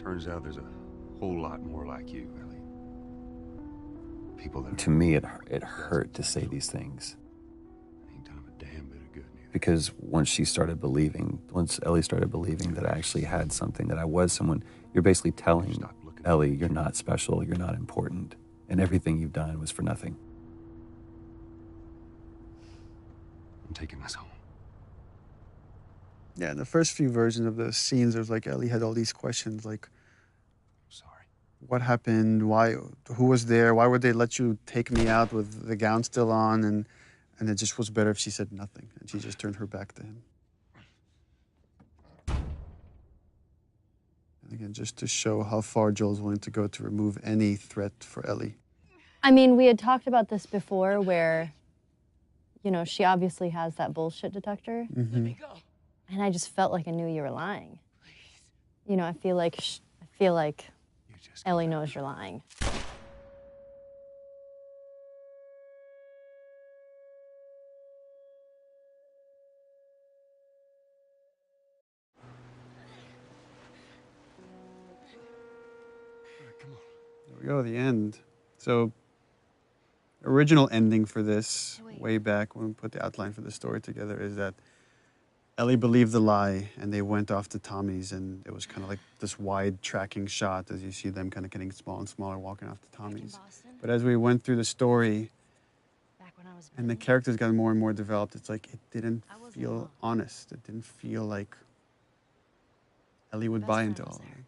Turns out there's a whole lot more like you, Ellie. People that to me, it hurt to say these things. ain't done a damn bit of good neither. Because once Ellie started believing that I actually had something, that I was someone, you're basically telling Ellie, you're not special, you're not important, and everything you've done was for nothing. I'm taking us home. Yeah, in the first few versions of the scenes, there's like Ellie had all these questions like, Sorry. what happened? Why? Who was there? Why would they let you take me out with the gown still on? And it just was better if she said nothing and she just turned her back to him. And again, just to show how far Joel's willing to go to remove any threat for Ellie. I mean, we had talked about this before where, you know, she obviously has that bullshit detector. Mm-hmm. Let me go. And I just felt like I knew you were lying. You know, I feel like Ellie knows you're lying. There we go, the end. So, original ending for this, way back when we put the outline for the story together, is that Ellie believed the lie, and they went off to Tommy's, and it was kind of like this wide tracking shot as you see them kind of getting smaller and smaller, walking off to Tommy's. But as we went through the story, and the characters got more and more developed, it's like it didn't feel honest. It didn't feel like Ellie would buy into all of it.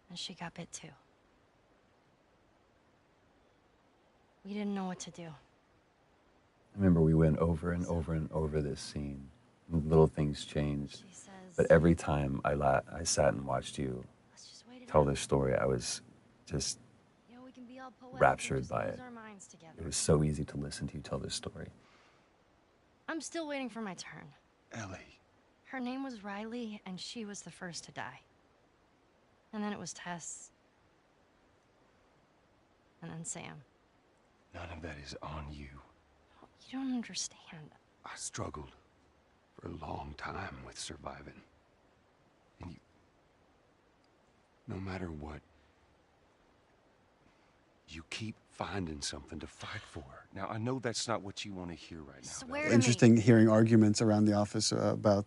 And she got bit too. We didn't know what to do. I remember we went over and over and over this scene. Little things changed. But every time I sat and watched you tell this story, I was just raptured by it. It was so easy to listen to you tell this story. I'm still waiting for my turn. Ellie. Her name was Riley, and she was the first to die. And then it was Tess. And then Sam. None of that is on you. You don't understand. I struggled for a long time with surviving. And no matter what, you keep finding something to fight for. Now, I know that's not what you want to hear right now. Swear to me. Interesting hearing arguments around the office about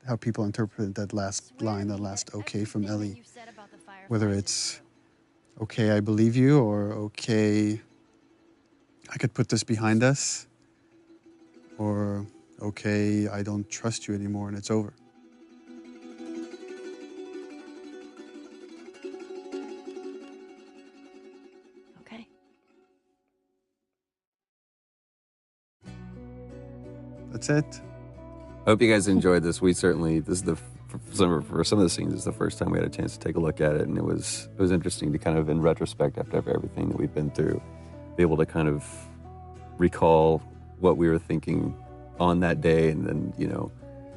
how people interpret that last line, that last okay from Ellie. Whether it's, okay, I believe you, or okay, I could put this behind us, or okay, I don't trust you anymore and it's over. Okay. That's it. I hope you guys enjoyed this. For some of the scenes, it's the first time we had a chance to take a look at it, and it was interesting to kind of, in retrospect, after everything that we've been through, be able to kind of recall what we were thinking on that day, and then,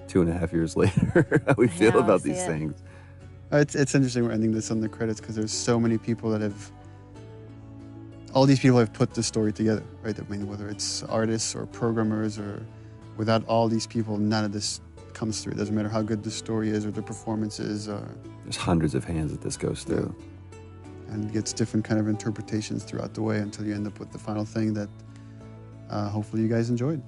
2.5 years later, how we feel about these things. It's interesting we're ending this on the credits because there's so many people that have, all these people have put the story together, right? I mean, whether it's artists or programmers, or without all these people, none of this comes through. It doesn't matter how good the story is or the performance is. There's hundreds of hands that this goes through. And it gets different kind of interpretations throughout the way until you end up with the final thing that hopefully you guys enjoyed.